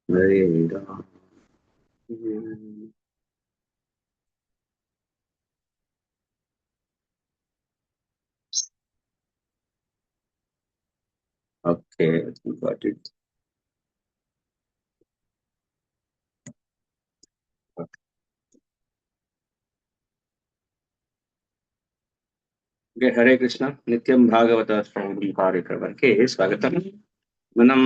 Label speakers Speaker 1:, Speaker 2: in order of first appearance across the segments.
Speaker 1: Hare Rama. Okay, got it. Okay, Hare Krishna. నిత్యం భాగవత శ్రవణం కార్యక్రమానికి స్వాగతం. మనం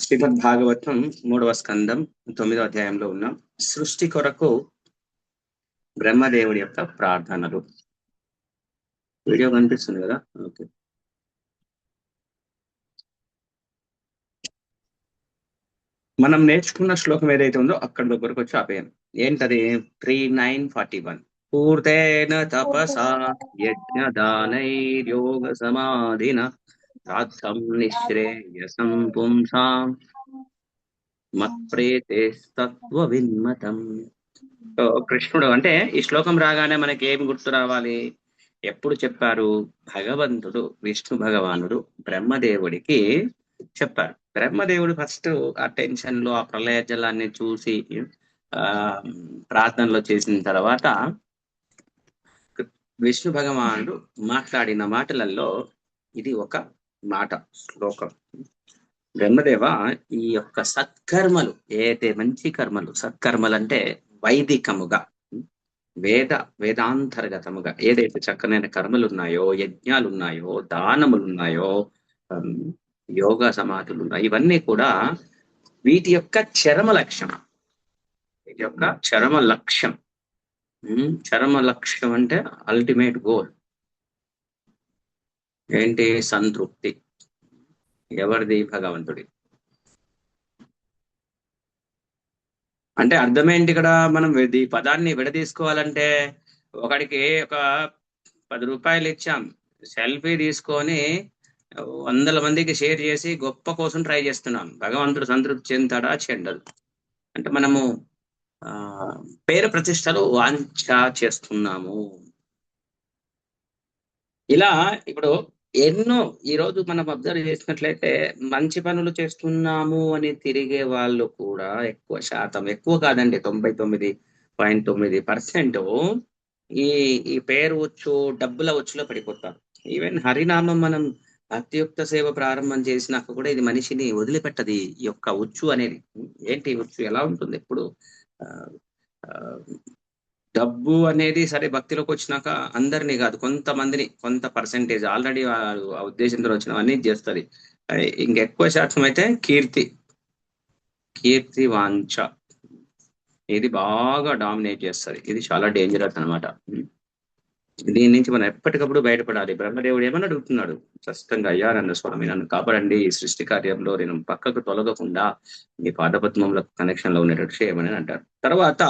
Speaker 1: శ్రీమద్ భాగవతం 3వ స్కందం 9వ అధ్యాయంలో ఉన్నాం. సృష్టి కొరకు బ్రహ్మదేవుడి యొక్క ప్రార్థనలు. వీడియో కనిపిస్తుంది కదా? ఓకే. మనం నేర్చుకున్న శ్లోకం ఏదైతే ఉందో అక్కడ దగ్గరకు వచ్చి ఆపేయం. ఏంటది? 3941. పూర్తేన తపసా యజ్ఞదానైర్యోగ సమాధిన సార్థం నిశ్రేయసం పుంసాం మత్ప్రేతేస్తత్వ విన్మతం. సో కృష్ణుడు అంటే ఈ శ్లోకం రాగానే మనకి ఏమి గుర్తు రావాలి? ఎప్పుడు చెప్పారు? భగవంతుడు విష్ణు భగవానుడు బ్రహ్మదేవుడికి చెప్పారు. బ్రహ్మదేవుడు ఫస్ట్ ఆ టెన్షన్ లో ఆ ప్రళయ జలాన్ని చూసి ఆ ప్రార్థనలో చేసిన తర్వాత విష్ణు భగవానుడు మాట్లాడిన మాటలలో ఇది ఒక మాట, శ్లోకం. బ్రహ్మదేవ, ఈ యొక్క సత్కర్మలు ఏదైతే మంచి కర్మలు, సత్కర్మలు అంటే వైదికముగా వేదాంతర్గతముగా ఏదైతే చక్కనైన కర్మలు ఉన్నాయో, యజ్ఞాలు ఉన్నాయో, దానములు ఉన్నాయో, ఉమ్, యోగ సమాధులు ఉన్నాయో, ఇవన్నీ కూడా వీటి యొక్క చరమ లక్ష్యం. వీటి యొక్క చరమ లక్ష్యం. చరమ లక్ష్యం అంటే అల్టిమేట్ గోల్ ఏంటి? సంతృప్తి. ఎవరిది? భగవంతుడి. అంటే అర్థమేంటి ఇక్కడ? మనం ఈ పదాన్ని విడదీసుకోవాలంటే ఒకడికి ఒక 10 రూపాయలు ఇచ్చాం, సెల్ఫీ తీసుకొని 100 మందికి షేర్ చేసి గొప్ప కోసం ట్రై చేస్తున్నాం. భగవంతుడు సంతృప్తి చెందుతాడా? చెందడు. అంటే మనము ఆ పేరు ప్రతిష్టలు వాంఛ చేస్తున్నాము. ఇలా ఇప్పుడు ఎన్నో ఈ రోజు మనం అబ్జర్వ్ చేసినట్లయితే మంచి పనులు చేస్తున్నాము అని తిరిగే వాళ్ళు కూడా ఎక్కువ శాతం, ఎక్కువ కాదండి, 99.9% ఈ ఈ పేరు వచ్చు, డబ్బుల వచ్చులో పడిపోతారు. ఈవెన్ హరినామం మనం భక్తియుక్త సేవ ప్రారంభం చేసినాక కూడా ఇది మనిషిని వదిలిపెట్టది. ఈ యొక్క ఉచ్చు అనేది ఏంటి? ఉచ్చు ఎలా ఉంటుంది? ఇప్పుడు ఆ, ఆ, డబ్బు అనేది సరే భక్తిలోకి వచ్చినాక అందరినీ కాదు, కొంతమందిని, కొంత పర్సెంటేజ్ ఆల్రెడీ ఆ ఉద్దేశంతో వచ్చినవన్నీ చేస్తుంది. ఇంకెక్కువ శాతం అయితే కీర్తి, కీర్తి వాంఛ ఇది బాగా డామినేట్ చేస్తుంది. ఇది చాలా డేంజరస్ అనమాట. దీని నుంచి మనం ఎప్పటికప్పుడు బయటపడాలి. బ్రహ్మదేవుడు ఏమని అడుగుతున్నాడు స్పష్టంగా? అయ్యా నన్ను స్వామి, నన్ను కాపాడండి, ఈ సృష్టి కార్యంలో నేను పక్కకు తొలగకుండా మీ పాదపద్మంలో కనెక్షన్ లో ఉండేటట్టు చేయమని అంటారు. తర్వాత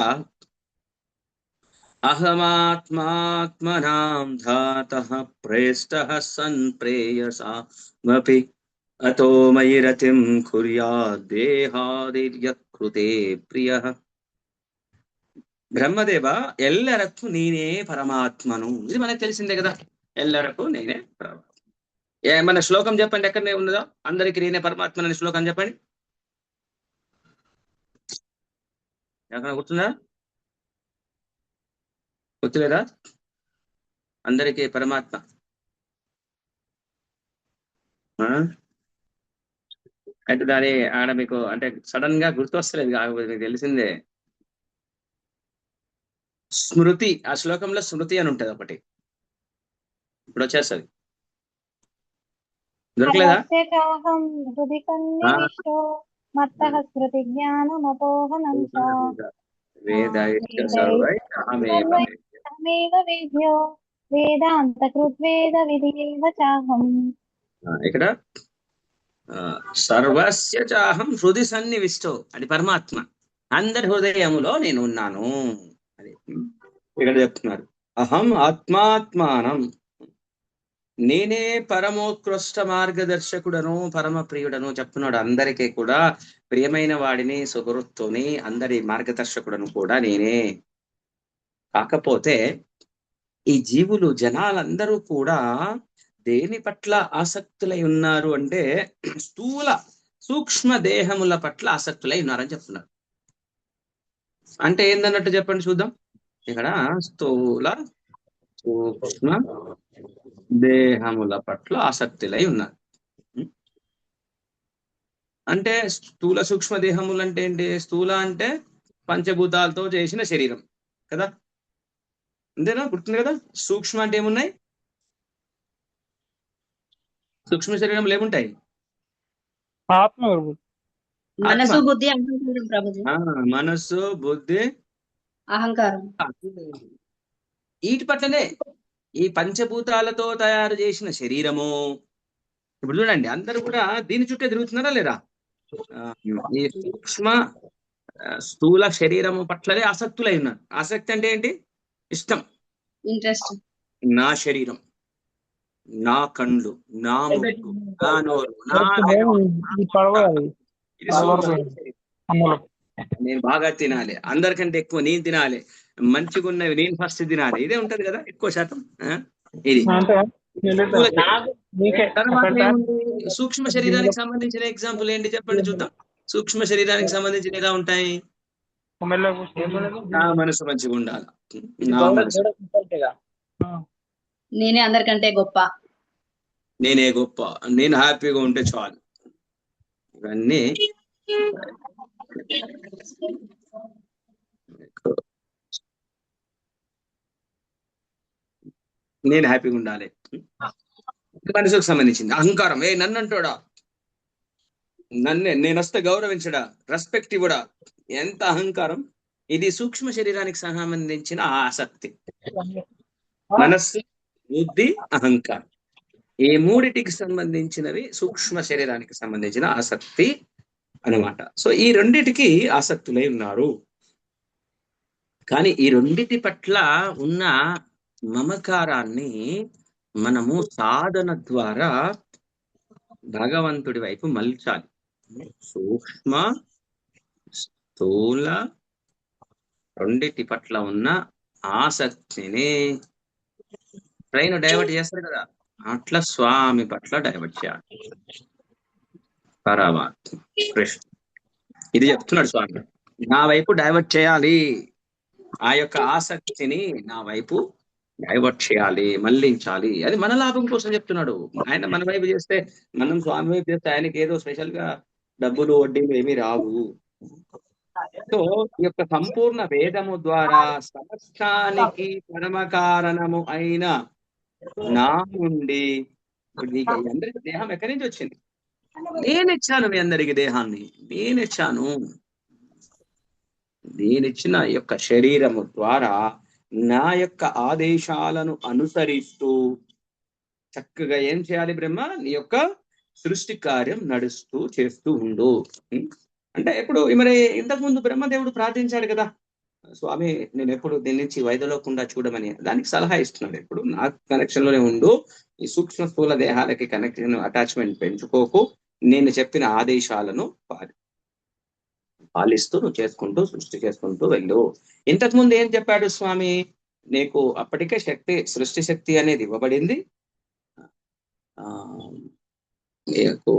Speaker 1: అహమాత్మాత్మనాం ధాతః ప్రేష్టః సన్ ప్రేయసామపి అతో మయి రతిం కుర్యాద్ దేహాదిర్యకృతే ప్రియః. బ్రహ్మదేవ, ఎల్లరకు నేనే పరమాత్మను. ఇది మనకు తెలిసిందే కదా, ఎల్లరకు నేనే పరమాత్మ. ఏమన్నా శ్లోకం చెప్పండి, ఎక్కడనే ఉన్నదో అందరికి నేనే పరమాత్మను అనే శ్లోకం చెప్పండి. ఎక్కడ గుర్తుందా? గుర్తులేదా? అందరికీ పరమాత్మ. ఆ? అయితే దాని ఆడ మీకు అంటే సడన్ గా గుర్తొస్తలేదు, కాకపోతే మీకు తెలిసిందే. స్మృతి, ఆ శ్లోకంలో స్మృతి అని ఉంటది ఒకటి, ఇప్పుడు వచ్చేస్తుంది. దొరకలేదా?
Speaker 2: సర్వస్య చాహం హృది
Speaker 1: ఆ,
Speaker 2: సన్నివిష్టో మత్తః స్మృతి జ్ఞానమపోహనం చ
Speaker 1: వేదైశ్చ
Speaker 2: వేదైః
Speaker 1: సర్వైరహమేవ వేద్య.
Speaker 2: సర్వైరహమేవ వేద్యో వేదాంతకృద్వేద విధిరేవ చాహం.
Speaker 1: ఇక్కడ సర్వస్య చాహం హృది సన్నివిష్టో, అది పరమాత్మ. అందరి హృదయములో నేను ఉన్నాను అది ఇక్కడ చెప్తున్నారు. అహం ఆత్మాత్మానం, నేనే పరమోత్కృష్ట మార్గదర్శకుడను, పరమ ప్రియుడను చెప్తున్నాడు. అందరికీ కూడా ప్రియమైన వాడిని, సుహృత్తుని, అందరి మార్గదర్శకుడను కూడా నేనే. కాకపోతే ఈ జీవులు, జనాలందరూ కూడా దేని పట్ల ఆసక్తులై ఉన్నారు అంటే స్థూల సూక్ష్మ దేహముల పట్ల ఆసక్తులై ఉన్నారని చెప్తున్నారు. అంటే ఏందన్నట్టు చెప్పండి చూద్దాం. ఇక్కడ స్థూల సూక్ష్మ దేహముల పట్ల ఆసక్తులై ఉన్నారు. అంటే స్థూల సూక్ష్మ దేహములు అంటే ఏంటి? స్థూల అంటే పంచభూతాలతో చేసిన శరీరం కదా, అంతేనా? గుర్తుంది కదా. సూక్ష్మ అంటే ఏమున్నాయి? సూక్ష్మ శరీరంలో ఏముంటాయి?
Speaker 3: ఆత్మ గురు.
Speaker 1: ఆత్మ,
Speaker 4: మనసు బుద్ధి అహంకారం ప్రభుజీ.
Speaker 1: మనస్సు, బుద్ధి,
Speaker 4: అహంకారం.
Speaker 1: వీటి పట్లనే ఈ పంచభూతాలతో తయారు చేసిన శరీరము. ఇప్పుడు చూడండి, అందరూ కూడా దీని చుట్టే తిరుగుతున్నారా లేరా? ఈ సూక్ష్మ స్థూల శరీరము పట్లనే ఆసక్తులై ఉన్నారు. ఆసక్తి అంటే ఏంటి? ఇష్టం.
Speaker 4: ఇంట్రెస్ట్.
Speaker 1: నా శరీరం, నా కండ్లు, నా ముక్కు, నా నోరు, నా
Speaker 3: ఈ పడవ అది.
Speaker 1: ఇది సూక్ష్మ శరీరం.
Speaker 3: అమ్మలో.
Speaker 1: నేను బాగా తినాలి, అందరికంటే ఎక్కువ నేను తినాలి, మంచిగా ఉన్నవి నేను ఫస్ట్ తినాలి, ఇదే ఉంటది కదా ఎక్కువ శాతం. ఇది
Speaker 3: అంటే నీకే
Speaker 1: తర్వాత ఏముంది? సూక్ష్మ శరీరానికి సంబంధించిన ఎగ్జాంపుల్ ఏంటి చెప్పండి చూద్దాం. సూక్ష్మ శరీరానికి సంబంధించిన ఎలా ఉంటాయి? నా మనసు మంచిగా ఉండాలి, నా మనసు,
Speaker 4: నేనే అందరికంటే గొప్ప,
Speaker 1: నేనే గొప్ప, నేను హ్యాపీగా ఉంటే చాలు. ఇవన్నీ నేను హ్యాపీగా ఉండాలి, మనసుకు సంబంధించింది. అహంకారం, నన్ను అంటాడా, నేను వస్తే గౌరవించడా, రెస్పెక్ట్ ఇవ్వడా, ఎంత అహంకారం. ఇది సూక్ష్మ శరీరానికి సంబంధించిన ఆసక్తి. మనస్సు, బుద్ధి, అహంకారం, ఈ మూడిటికి సంబంధించినవి సూక్ష్మ శరీరానికి సంబంధించిన ఆసక్తి అన్నమాట. సో ఈ రెండిటికి ఆసక్తులై ఉన్నారు. కానీ ఈ రెండిటి పట్ల ఉన్న మమకారాన్ని మనము సాధన ద్వారా భగవంతుడి వైపు మలచాలి. సూక్ష్మ స్థూల రెండిటి పట్ల ఉన్న ఆసక్తిని ట్రైన్ డైవర్ట్ చేస్తారు కదా, అట్లా స్వామి పట్ల డైవర్ట్ చేయాలి. పరమాత్మ కృష్ణ ఇది చెప్తున్నాడు స్వామి, నా వైపు డైవర్ట్ చేయాలి, ఆ యొక్క ఆసక్తిని నా వైపు డైవర్ట్ చేయాలి, మళ్లించాలి. అది మన లాభం కోసం చెప్తున్నాడు. ఆయన మన వైపు చేస్తే, మనం స్వామి వైపు చేస్తే ఆయనకి ఏదో స్పెషల్ గా డబ్బులు వడ్డీలు ఏమీ రావు. సో ఈ యొక్క సంపూర్ణ వేదము ద్వారా సమస్తానికి పరమ కారణము అయిన నా నుండి, అందరికి దేహం ఎక్కడి నుంచి వచ్చింది? నేనిచ్చాను మీ అందరికి దేహాన్ని, నేనిచ్చాను. నేనిచ్చిన యొక్క శరీరము ద్వారా నా యొక్క ఆదేశాలను అనుసరిస్తూ చక్కగా ఏం చేయాలి బ్రహ్మ? నీ యొక్క సృష్టి కార్యం నడుస్తూ చేస్తూ ఉండు. అంటే ఎప్పుడు మరి ఇంతకుముందు బ్రహ్మదేవుడు ప్రార్థించాడు కదా, స్వామి నేను ఎప్పుడు దీని నుంచి వైదొలగకుండా చూడమని. దానికి సలహా ఇస్తున్నాడు, ఎప్పుడు నా కనెక్షన్ లోనే ఉండు, ఈ సూక్ష్మ స్థూల దేహాలకి కనెక్షన్ అటాచ్మెంట్ పెంచుకోకు, నేను చెప్పిన ఆదేశాలను పాలిస్తూ నువ్వు చేసుకుంటూ సృష్టి చేసుకుంటూ వెళ్ళు. ఇంతకుముందు ఏం చెప్పాడు స్వామి? నీకు అప్పటికే శక్తి, సృష్టి శక్తి అనేది ఇవ్వబడింది. నీకు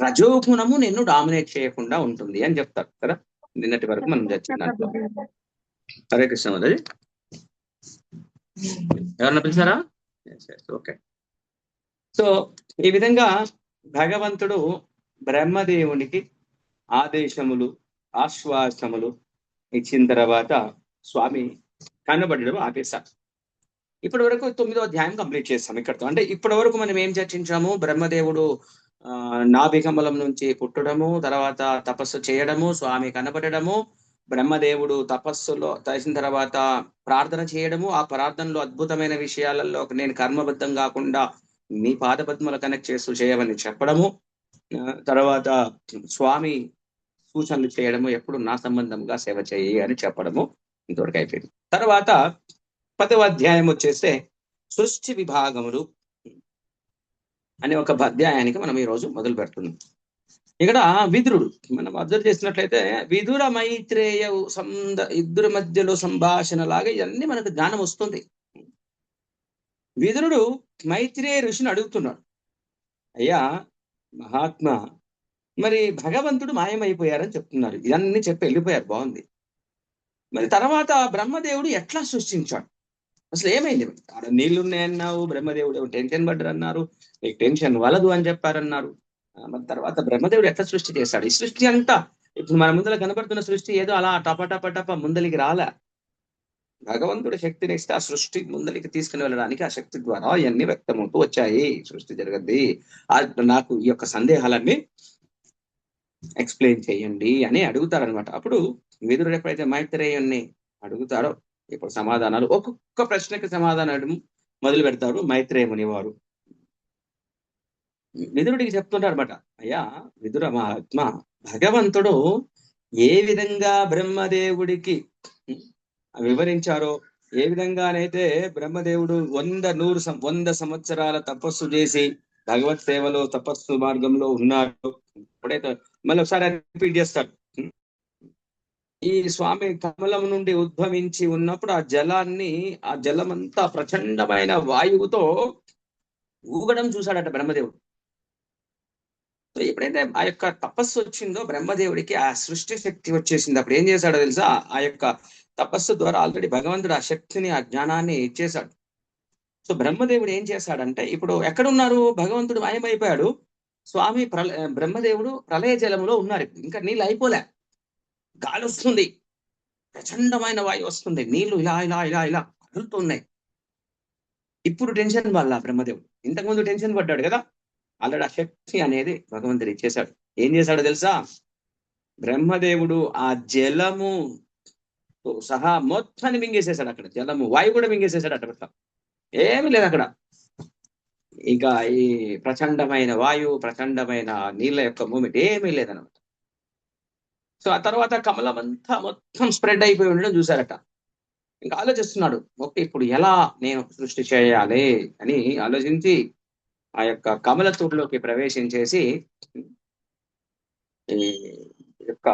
Speaker 1: రజోగుణము నిన్ను డామినేట్ చేయకుండా ఉంటుంది అని చెప్తారు కదా. నిన్నటి వరకు మనం చర్చించాం. హరే కృష్ణ మదది ఎవరన్నా పిలిచారా? ఓకే. సో ఈ విధంగా భగవంతుడు బ్రహ్మదేవునికి ఆదేశములు, ఆశ్వాసములు ఇచ్చిన తర్వాత స్వామి కనబడడం ఆపేశారు. ఇప్పటి వరకు 9వ అధ్యాయం కంప్లీట్ చేస్తాం ఇక్కడతో. అంటే ఇప్పటి వరకు మనం ఏం చర్చించాము? బ్రహ్మదేవుడు నాభికమలం నుంచి పుట్టడము, తర్వాత తపస్సు చేయడము, స్వామి కనబడము, బ్రహ్మదేవుడు తపస్సులో చేసిన తర్వాత ప్రార్థన చేయడము, ఆ ప్రార్థనలో అద్భుతమైన విషయాలలో నేను కర్మబద్ధం కాకుండా మీ పాదపద్మలు కనెక్ట్ చేస్తూ చేయమని చెప్పడము, తర్వాత స్వామి సూచనలు చేయడము, ఎప్పుడు నా సంబంధంగా సేవ చేయి అని చెప్పడము, ఇంతవరకు అయిపోయింది. తర్వాత 10వ అధ్యాయం వచ్చేస్తే సృష్టి విభాగములు అనే ఒక అధ్యాయానికి మనం ఈరోజు మొదలు పెడుతున్నాం. ఇక్కడ విదురుడు మనం అబ్జర్వ్ చేసినట్లయితే విదుర మైత్రేయ ఇద్దరి మధ్యలో సంభాషణ లాగా ఇవన్నీ మనకు జ్ఞానం వస్తుంది. విదురుడు మైత్రేయ ఋషిని అడుగుతున్నాడు, అయ్యా మహాత్మా, మరి భగవంతుడు మాయమైపోయారని చెప్తున్నారు. ఇవన్నీ చెప్పి వెళ్ళిపోయారు, బాగుంది. మరి తర్వాత బ్రహ్మదేవుడు ఎట్లా సృష్టించాడు, అసలు ఏమైంది? ఆడ నీళ్లు ఉన్నాయన్నావు, బ్రహ్మదేవుడు టెన్షన్ పడ్డారు అన్నారు, నీకు టెన్షన్ వలదు అని చెప్పారన్నారు. మరి తర్వాత బ్రహ్మదేవుడు ఎట్లా సృష్టి చేశాడు? ఈ సృష్టి అంతా ఇప్పుడు మన ముందర కనబడుతున్న సృష్టి ఏదో అలా టప టప టప ముందలికి రాలే. భగవంతుడు శక్తిని ఇస్తే ఆ సృష్టి ముందలికి తీసుకుని వెళ్ళడానికి ఆ శక్తి ద్వారా ఇవన్నీ వ్యక్తమవుతూ వచ్చాయి. సృష్టి జరగద్ది. నాకు ఈ యొక్క సందేహాలన్నీ ఎక్స్ప్లెయిన్ చేయండి అని అడుగుతారనమాట. అప్పుడు విదురుడు ఎప్పుడైతే మైత్రేయుణ్ణి అడుగుతారో ఇప్పుడు సమాధానాలు, ఒక్కొక్క ప్రశ్నకి సమాధానం మొదలు పెడతారు మైత్రేయ ముని వారు. విదురుడికి చెప్తుంటారు అనమాట, అయ్యా విదుర మహాత్మ, భగవంతుడు ఏ విధంగా బ్రహ్మదేవుడికి వివరించారో, ఏ విధంగానైతే బ్రహ్మదేవుడు 100 సంవత్సరాల తపస్సు చేసి భగవత్ సేవలో తపస్సు మార్గంలో ఉన్నాడు. ఎప్పుడైతే మళ్ళీ ఒకసారి రిపీట్ చేస్తాడు, ఈ స్వామి కమలం నుండి ఉద్భవించి ఉన్నప్పుడు ఆ జలమంతా ప్రచండమైన వాయువుతో ఊగడం చూశాడట బ్రహ్మదేవుడు. సో ఎప్పుడైతే ఆ యొక్క తపస్సు వచ్చిందో బ్రహ్మదేవుడికి ఆ సృష్టి శక్తి వచ్చేసింది. అప్పుడు ఏం చేశాడో తెలుసా? ఆ యొక్క తపస్సు ద్వారా ఆల్రెడీ భగవంతుడు ఆ శక్తిని, ఆ జ్ఞానాన్ని ఇచ్చేశాడు. సో బ్రహ్మదేవుడు ఏం చేశాడంటే, ఇప్పుడు ఎక్కడున్నారు? భగవంతుడు మాయమైపోయాడు, స్వామి బ్రహ్మదేవుడు ప్రళయ జలంలో ఉన్నారు. ఇంకా నీళ్ళు అయిపోలే, గాలి వస్తుంది, ప్రచండమైన వాయువు వస్తుంది, నీళ్లు ఇలా ఇలా ఇలా ఇలా కదులుతున్నాయి. ఇప్పుడు టెన్షన్ వల్ల బ్రహ్మదేవుడు ఇంతకుముందు టెన్షన్ పడ్డాడు కదా, ఆల్రెడీ ఆ శక్తి అనేది భగవంతుడు ఇచ్చేశాడు. ఏం చేశాడో తెలుసా? బ్రహ్మదేవుడు ఆ జలము సహా మొత్తాన్ని మింగేసేసాడు. అక్కడ జలము, వాయువు కూడా మింగేసేసాడు. అట్లా ఏమీ లేదు అక్కడ. ఇంకా ఈ ప్రచండమైన వాయువు, ప్రచండమైన నీళ్ళ యొక్క మూమెంట్ ఏమీ లేదనమాట. సో ఆ తర్వాత కమలం అంతా మొత్తం స్ప్రెడ్ అయిపోయి ఉండడం చూశారట. ఇంకా ఆలోచిస్తున్నాడు, ఓకే ఇప్పుడు ఎలా నేను సృష్టి చేయాలి అని ఆలోచించి ఆ యొక్క కమల తోటలోకి ప్రవేశించేసి ఈ యొక్క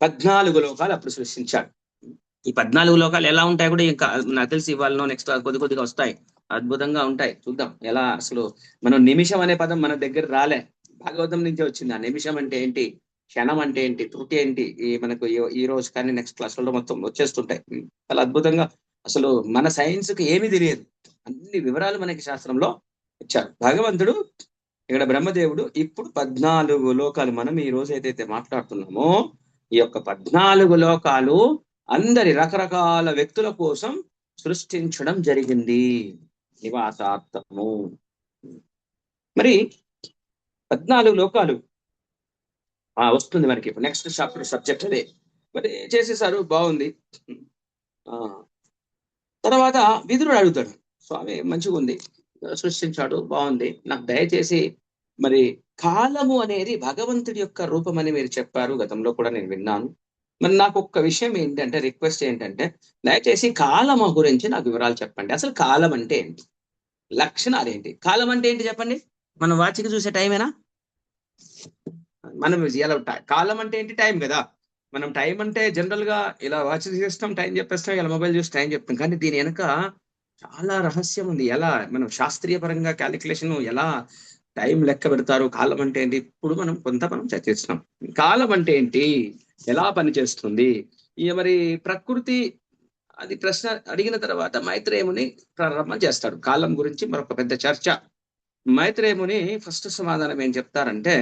Speaker 1: 14 లోకాలు అప్పుడు సృష్టించాడు. ఈ 14 లోకాలు ఎలా ఉంటాయి కూడా ఇంకా నాకు తెలిసి ఇవాళ నెక్స్ట్ కొద్దిగా వస్తాయి, అద్భుతంగా ఉంటాయి. చూద్దాం ఎలా. అసలు మనం నిమిషం అనే పదం మన దగ్గర రాలే, భాగవతం నుంచే వచ్చింది. ఆ నిమిషం అంటే ఏంటి, క్షణం అంటే ఏంటి, త్రుటి ఏంటి, మనకు ఈ రోజు కానీ నెక్స్ట్ క్లాసులలో మొత్తం వచ్చేస్తుంటాయి. చాలా అద్భుతంగా. అసలు మన సైన్స్ కి ఏమీ తెలియదు, అన్ని వివరాలు మనకి శాస్త్రంలో ఇచ్చారు భగవంతుడు. ఇక్కడ బ్రహ్మదేవుడు ఇప్పుడు 14 లోకాలు, మనం ఈ రోజు ఏదైతే మాట్లాడుతున్నామో ఈ యొక్క 14 లోకాలు అందరి రకరకాల వ్యక్తుల కోసం సృష్టించడం జరిగింది, నివాసార్థము. మరి 14 లోకాలు వస్తుంది మనకి ఇప్పుడు నెక్స్ట్ చాప్టర్ సబ్జెక్ట్ అదే. మరి చేసేసారు, బాగుంది. తర్వాత విదురుడు అడుగుతాడు, స్వామి మంచిగా ఉంది, సృష్టించాడు, బాగుంది, నాకు దయచేసి మరి కాలము అనేది భగవంతుడి యొక్క రూపం అని మీరు చెప్పారు, గతంలో కూడా నేను విన్నాను. మరి నాకు ఒక్క విషయం ఏంటంటే, రిక్వెస్ట్ ఏంటంటే, దయచేసి కాలము గురించి నాకు వివరాలు చెప్పండి. అసలు కాలం అంటే ఏంటి, లక్షణాలు ఏంటి? కాలం అంటే ఏంటి చెప్పండి. మనం వాచికి చూసే టైమేనా? మనం ఇలా కాలం అంటే ఏంటి? టైం కదా. మనం టైం అంటే జనరల్ గా ఇలా వాచ్ చేస్తాం, టైం చెప్పేస్తాం, ఇలా మొబైల్ చూసి టైం చెప్తాం. కానీ దీని వెనక చాలా రహస్యం ఉంది. ఎలా మనం శాస్త్రీయ పరంగా క్యాలిక్యులేషన్, ఎలా టైం లెక్క పెడతారు, కాలం అంటే ఏంటి, ఇప్పుడు మనం చర్చిస్తున్నాం. కాలం అంటే ఏంటి, ఎలా పనిచేస్తుంది, మరి ప్రకృతి, అది ప్రశ్న అడిగిన తర్వాత మైత్రేయముని ప్రారంభం చేస్తాడు కాలం గురించి మరొక పెద్ద చర్చ. మైత్రేయముని ఫస్ట్ సమాధానం ఏం చెప్తారంటే,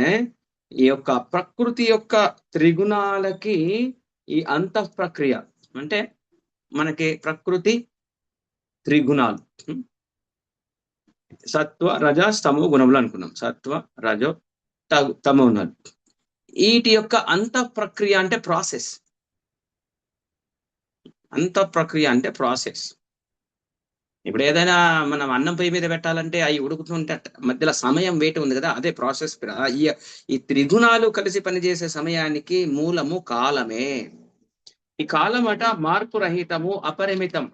Speaker 1: ఈ యొక్క ప్రకృతి యొక్క త్రిగుణాలకి ఈ అంతః ప్రక్రియ అంటే, మనకి ప్రకృతి త్రిగుణాలు సత్వ రజ తమో గుణములు అనుకున్నాం. సత్వ రజో తమో గుణాలు. వీటి యొక్క అంతః ప్రక్రియ అంటే ప్రాసెస్. అంతః ప్రక్రియ అంటే ప్రాసెస్. ఇప్పుడు ఏదైనా మనం అన్నం పొయ్యి మీద పెట్టాలంటే అవి ఉడుకుతుంటే మధ్యలో సమయం వేటి ఉంది కదా, అదే ప్రాసెస్. ఈ త్రిగుణాలు కలిసి పనిచేసే సమయానికి మూలము కాలమే. ఈ కాలం అట మార్పు రహితము, అపరిమితం.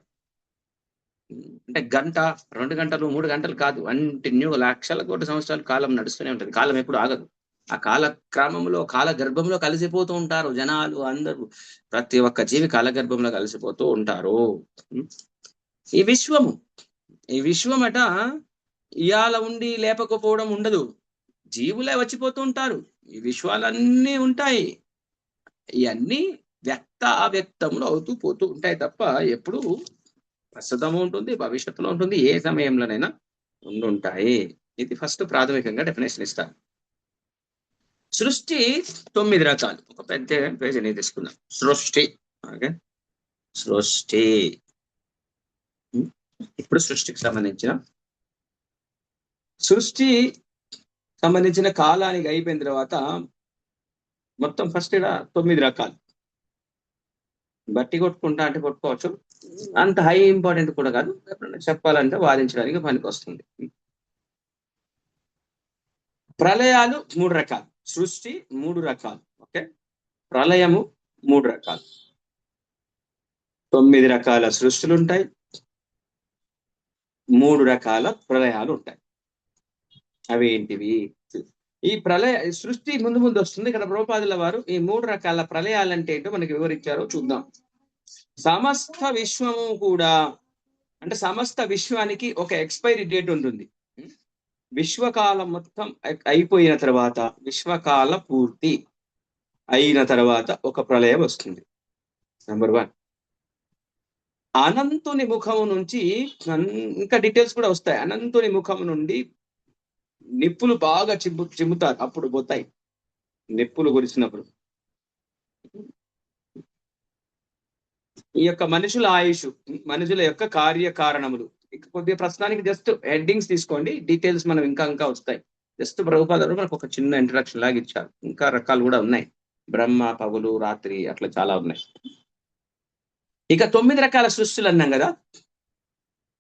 Speaker 1: అంటే గంట, 2 గంటలు, 3 గంటలు కాదు, కంటిన్యూ లక్షల కోట్ల సంవత్సరాలు కాలం నడుస్తూనే ఉంటుంది. కాలం ఎప్పుడు ఆగదు. ఆ కాల క్రమంలో, కాల గర్భంలో కలిసిపోతూ ఉంటారు జనాలు అందరూ. ప్రతి ఒక్క జీవి కాలగర్భంలో కలిసిపోతూ ఉంటారు. ఈ విశ్వము ఈ విశ్వమట ఇయాల ఉండి లేపకపోవడం ఉండదు. జీవులే వచ్చిపోతూ ఉంటారు. ఈ విశ్వాలన్నీ ఉంటాయి. ఇవన్నీ వ్యక్త అవ్యక్తంలో అవుతూ పోతూ ఉంటాయి తప్ప ఎప్పుడు ప్రస్తుతం ఉంటుంది, భవిష్యత్తులో ఉంటుంది, ఏ సమయంలోనైనా ఉండుంటాయి. ఇది ఫస్ట్ ప్రాథమికంగా డెఫినేషన్ ఇస్తాను. సృష్టి 9 రకాలు. ఒక పెద్ద పేజీని తీసుకుందాం. సృష్టి. ఓకే, సృష్టి. ఇప్పుడు సృష్టికి సంబంధించిన కాలానికి అయిపోయిన తర్వాత మొత్తం ఫస్ట్ ఇక్కడ 9 రకాలు. బట్టి కొట్టుకుంటా అంటే కొట్టుకోవచ్చు, అంత హై ఇంపార్టెంట్ కూడా కాదు. ఎప్పుడైనా చెప్పాలంటే వాదించడానికి పనికి వస్తుంది. ప్రళయాలు 3 రకాలు, సృష్టి 3 రకాలు. ఓకే, ప్రళయము 3 రకాలు. 9 రకాల సృష్టిలు ఉంటాయి, 3 రకాల ప్రళయాలు ఉంటాయి. అవి ఏంటివి? ఈ సృష్టి ముందు వస్తుంది. ఇక్కడ ప్రభుపాదుల వారు ఈ 3 రకాల ప్రళయాలు అంటే ఏంటో మనకి వివరించారో చూద్దాం. సమస్త విశ్వము కూడా, అంటే సమస్త విశ్వానికి ఒక ఎక్స్పైరీ డేట్ ఉంటుంది. విశ్వకాలం మొత్తం అయిపోయిన తర్వాత, విశ్వకాల పూర్తి అయిన తర్వాత ఒక ప్రళయం వస్తుంది. నెంబర్ 1. అనంతుని ముఖము నుంచి, ఇంకా డీటెయిల్స్ కూడా వస్తాయి. అనంతుని ముఖము నుండి నిప్పులు బాగా చిమ్ముతారు, అప్పుడు పోతాయి. నిప్పులు కురిసినప్పుడు ఈ యొక్క మనుషుల ఆయుష్, మనుషుల యొక్క కార్యకారణములు. కొద్దిగా ప్రస్తుతానికి జస్ట్ హెడ్డింగ్స్ తీసుకోండి, డీటెయిల్స్ మనం ఇంకా వస్తాయి. జస్ట్ ప్రభుపాదులు మనకు ఒక చిన్న ఇంట్రడక్షన్ లాగా ఇచ్చారు. ఇంకా రకాలు కూడా ఉన్నాయి, బ్రహ్మ, పగులు, రాత్రి, అట్లా చాలా ఉన్నాయి. ఇక 9 రకాల సృష్టిలు అన్నాం కదా,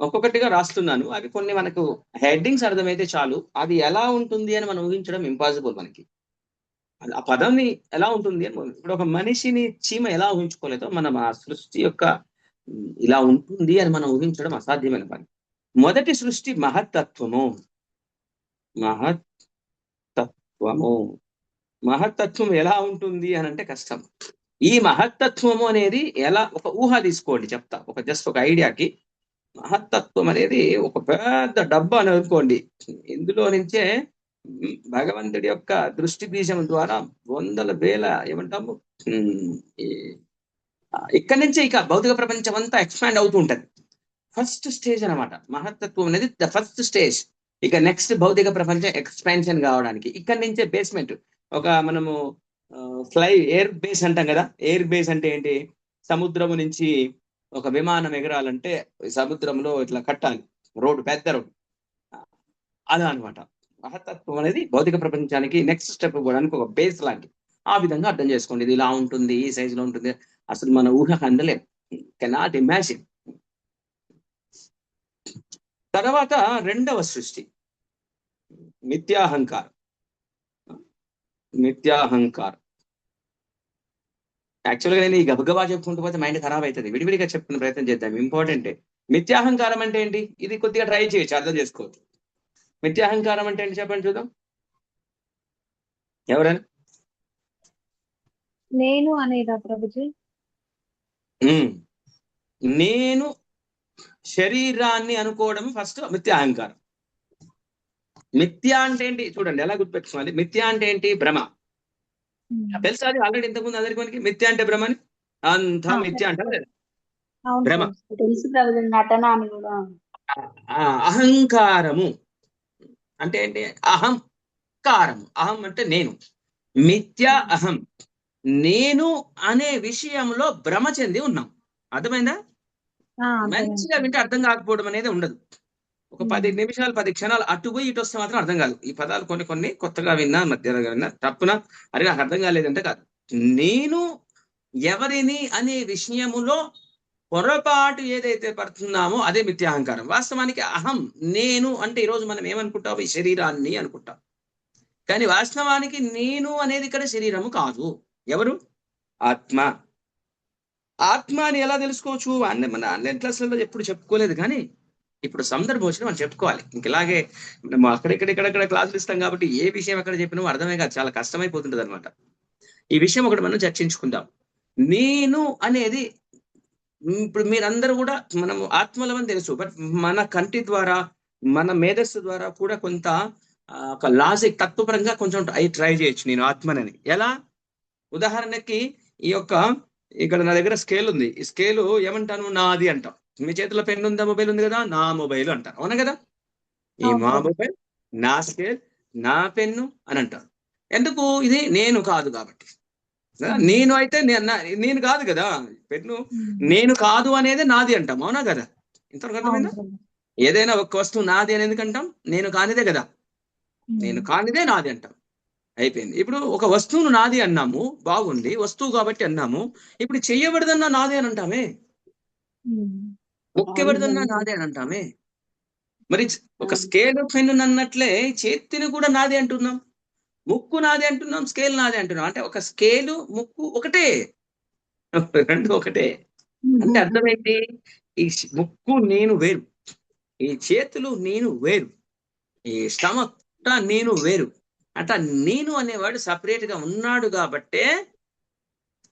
Speaker 1: ఒక్కొక్కటిగా రాస్తున్నాను. అవి కొన్ని మనకు హెడ్డింగ్స్ అర్థమైతే చాలు. అది ఎలా ఉంటుంది అని మనం ఊహించడం ఇంపాసిబుల్. మనకి ఆ పదంని ఎలా ఉంటుంది అని, ఇప్పుడు ఒక మనిషిని చీమ ఎలా ఊహించుకోలేదో మనం ఆ సృష్టి యొక్క ఇలా ఉంటుంది అని మనం ఊహించడం అసాధ్యమైన పని. మొదటి సృష్టి మహత్తత్వము. మహత్తత్వం ఎలా ఉంటుంది అని అంటే కష్టం. ఈ మహత్తత్వము అనేది ఎలా, ఒక ఊహ తీసుకోండి, చెప్తా. జస్ట్ ఒక ఐడియాకి. మహత్తత్వం అనేది ఒక పెద్ద డబ్బా అని అనుకోండి. ఇందులో నుంచే భగవంతుడి యొక్క దృష్టి బీజం ద్వారా వందల వేల ఏమంటాము, ఇక్కడి నుంచే ఇక భౌతిక ప్రపంచం అంతా ఎక్స్పాండ్ అవుతూ ఉంటది. ఫస్ట్ స్టేజ్ అనమాట మహత్తత్వం అనేది, ద ఫస్ట్ స్టేజ్. ఇక నెక్స్ట్ భౌతిక ప్రపంచం ఎక్స్పాన్షన్ కావడానికి ఇక్కడి నుంచే బేస్మెంట్. ఒక మనము ఎయిర్ బేస్ అంటాం కదా. ఎయిర్ బేస్ అంటే ఏంటి? సముద్రము నుంచి ఒక విమానం ఎగరాలంటే సముద్రంలో ఇట్లా కట్టాలి రోడ్డు, పెద్ద రోడ్డు. అలా అనమాట. మహత్తత్వం అనేది భౌతిక ప్రపంచానికి నెక్స్ట్ స్టెప్ పోవడానికి ఒక బేస్ లాంటి. ఆ విధంగా అర్థం చేసుకోండి. ఇది ఇలా ఉంటుంది, ఈ సైజులో ఉంటుంది, అసలు మన ఊహకు అందలేం, కెనాట్ ఇమాజిన్. తర్వాత 2వ సృష్టి మిథ్యాహంకారం. యాక్చువల్గా నేను ఈ గబగబా చెప్పుకుంటూ పోతే మైండ్ ఖరాబ్ అవుతుంది. విడివిడిగా చెప్పుకునే ప్రయత్నం చేద్దాం, ఇంపార్టెంటే. మిథ్యాహంకారం అంటే ఏంటి? ఇది కొద్దిగా ట్రై చేయొచ్చు, అర్థం చేసుకోవచ్చు. మిథ్యాహంకారం అంటే ఏంటి చెప్పండి చూద్దాం. ఎవరైనా?
Speaker 2: నేను అనేదా ప్రభుజీ?
Speaker 1: నేను శరీరాన్ని అనుకోవడం ఫస్ట్ మిథ్యాహంకారం. మిథ్య అంటే ఏంటి చూడండి, ఎలా గుర్తుపెట్టుకోవాలి. మిథ్య అంటే ఏంటి? భ్రమ. తెలుసా? అది ఆల్రెడీ ఇంతకుముందు అందరికి మనకి మిథ్య అంటే భ్రమ అని. అంతా మిథ్య అంటే భ్రమ.
Speaker 4: తెలుసు ప్రభుజీ, నటన అని కూడా.
Speaker 1: అహంకారము అంటే ఏంటి? అహంకారము. అహం అంటే నేను. మిథ్య అహం. నేను అనే విషయంలో భ్రమ చెంది ఉన్నాం. అర్థమైందా? మంచిగా వింటే అర్థం కాకపోవడం అనేది ఉండదు. ఒక 10 నిమిషాలు 10 క్షణాలు అటు పోయి ఇటు వస్తే మాత్రం అర్థం కాదు. ఈ పదాలు కొన్ని కొత్తగా విన్నా, మధ్యలో విన్నా, తప్పున అరే నాకు అర్థం కాలేదంటే కాదు. నేను ఎవరిని అనే విషయములో పొరపాటు ఏదైతే పడుతున్నామో అదే మిథ్యాహంకారం. వాస్తవానికి అహం, నేను అంటే ఈరోజు మనం ఏమనుకుంటాం? ఈ శరీరాన్ని అనుకుంటాం. కానీ వాస్తవానికి నేను అనేది ఇక్కడ శరీరము కాదు. ఎవరు? ఆత్మ. ఆత్మ అని ఎలా తెలుసుకోవచ్చు? మన ఆన్లైన్ క్లాసులలో ఎప్పుడు చెప్పుకోలేదు, కానీ ఇప్పుడు సందర్భం వచ్చిన మనం చెప్పుకోవాలి. ఇంక ఇలాగే మనం అక్కడెక్కడ క్లాసులు ఇస్తాం కాబట్టి ఏ విషయం ఎక్కడ చెప్పినా అర్థమే కాదు, చాలా కష్టమైపోతుంటది అనమాట. ఈ విషయం ఒకటి మనం చర్చించుకుందాం. నేను అనేది ఇప్పుడు మీరందరూ కూడా మనము ఆత్మలమని తెలుసు, బట్ మన కంటి ద్వారా మన మేధస్సు ద్వారా కూడా కొంత ఒక లాజిక్ తత్వపరంగా కొంచెం ట్రై చేయొచ్చు నేను ఆత్మనని. ఎలా? ఉదాహరణకి ఈ యొక్క ఇక్కడ నా దగ్గర స్కేల్ ఉంది, ఈ స్కేలు ఏమంటాను? నాది అంటాం. మీ చేతిలో పెన్ ఉందా, మొబైల్ ఉంది కదా, నా మొబైల్ అంటారు, అవునా కదా? ఈ మా మొబైల్, నా స్కేల్, నా పెన్ను అని అంటారు. ఎందుకు? ఇది నేను కాదు కాబట్టి. నేను అయితే నేను కాదు కదా, పెన్ను నేను కాదు అనేది నాది అంటాం, అవునా కదా? ఇంతవరకు అర్థమైందా? ఏదైనా ఒక వస్తువు నాది అనేది ఎందుకంటాం? నేను కానిదే కదా, నేను కానిదే నాది అంటాం. అయిపోయింది. ఇప్పుడు ఒక వస్తువును నాది అన్నాము, బాగుంది, వస్తువు కాబట్టి అన్నాము. ఇప్పుడు చెయ్యబడదన్నా నాదే అని అంటామే, ముక్కెబడదన్నా నాదే అని అంటామే. మరి ఒక స్కేల్ పెన్ను అన్నట్లే చేతిని కూడా నాదే అంటున్నాం, ముక్కు నాదే అంటున్నాం, స్కేల్ నాదే అంటున్నాం. అంటే ఒక స్కేలు ముక్కు ఒకటే, రెండు ఒకటే. అంటే అర్థమైంది, ఈ ముక్కు నేను వేరు, ఈ చేతులు నేను వేరు, ఈ స్టమక్ నేను వేరు. అంటే నేను అనేవాడు సపరేట్ గా ఉన్నాడు కాబట్టే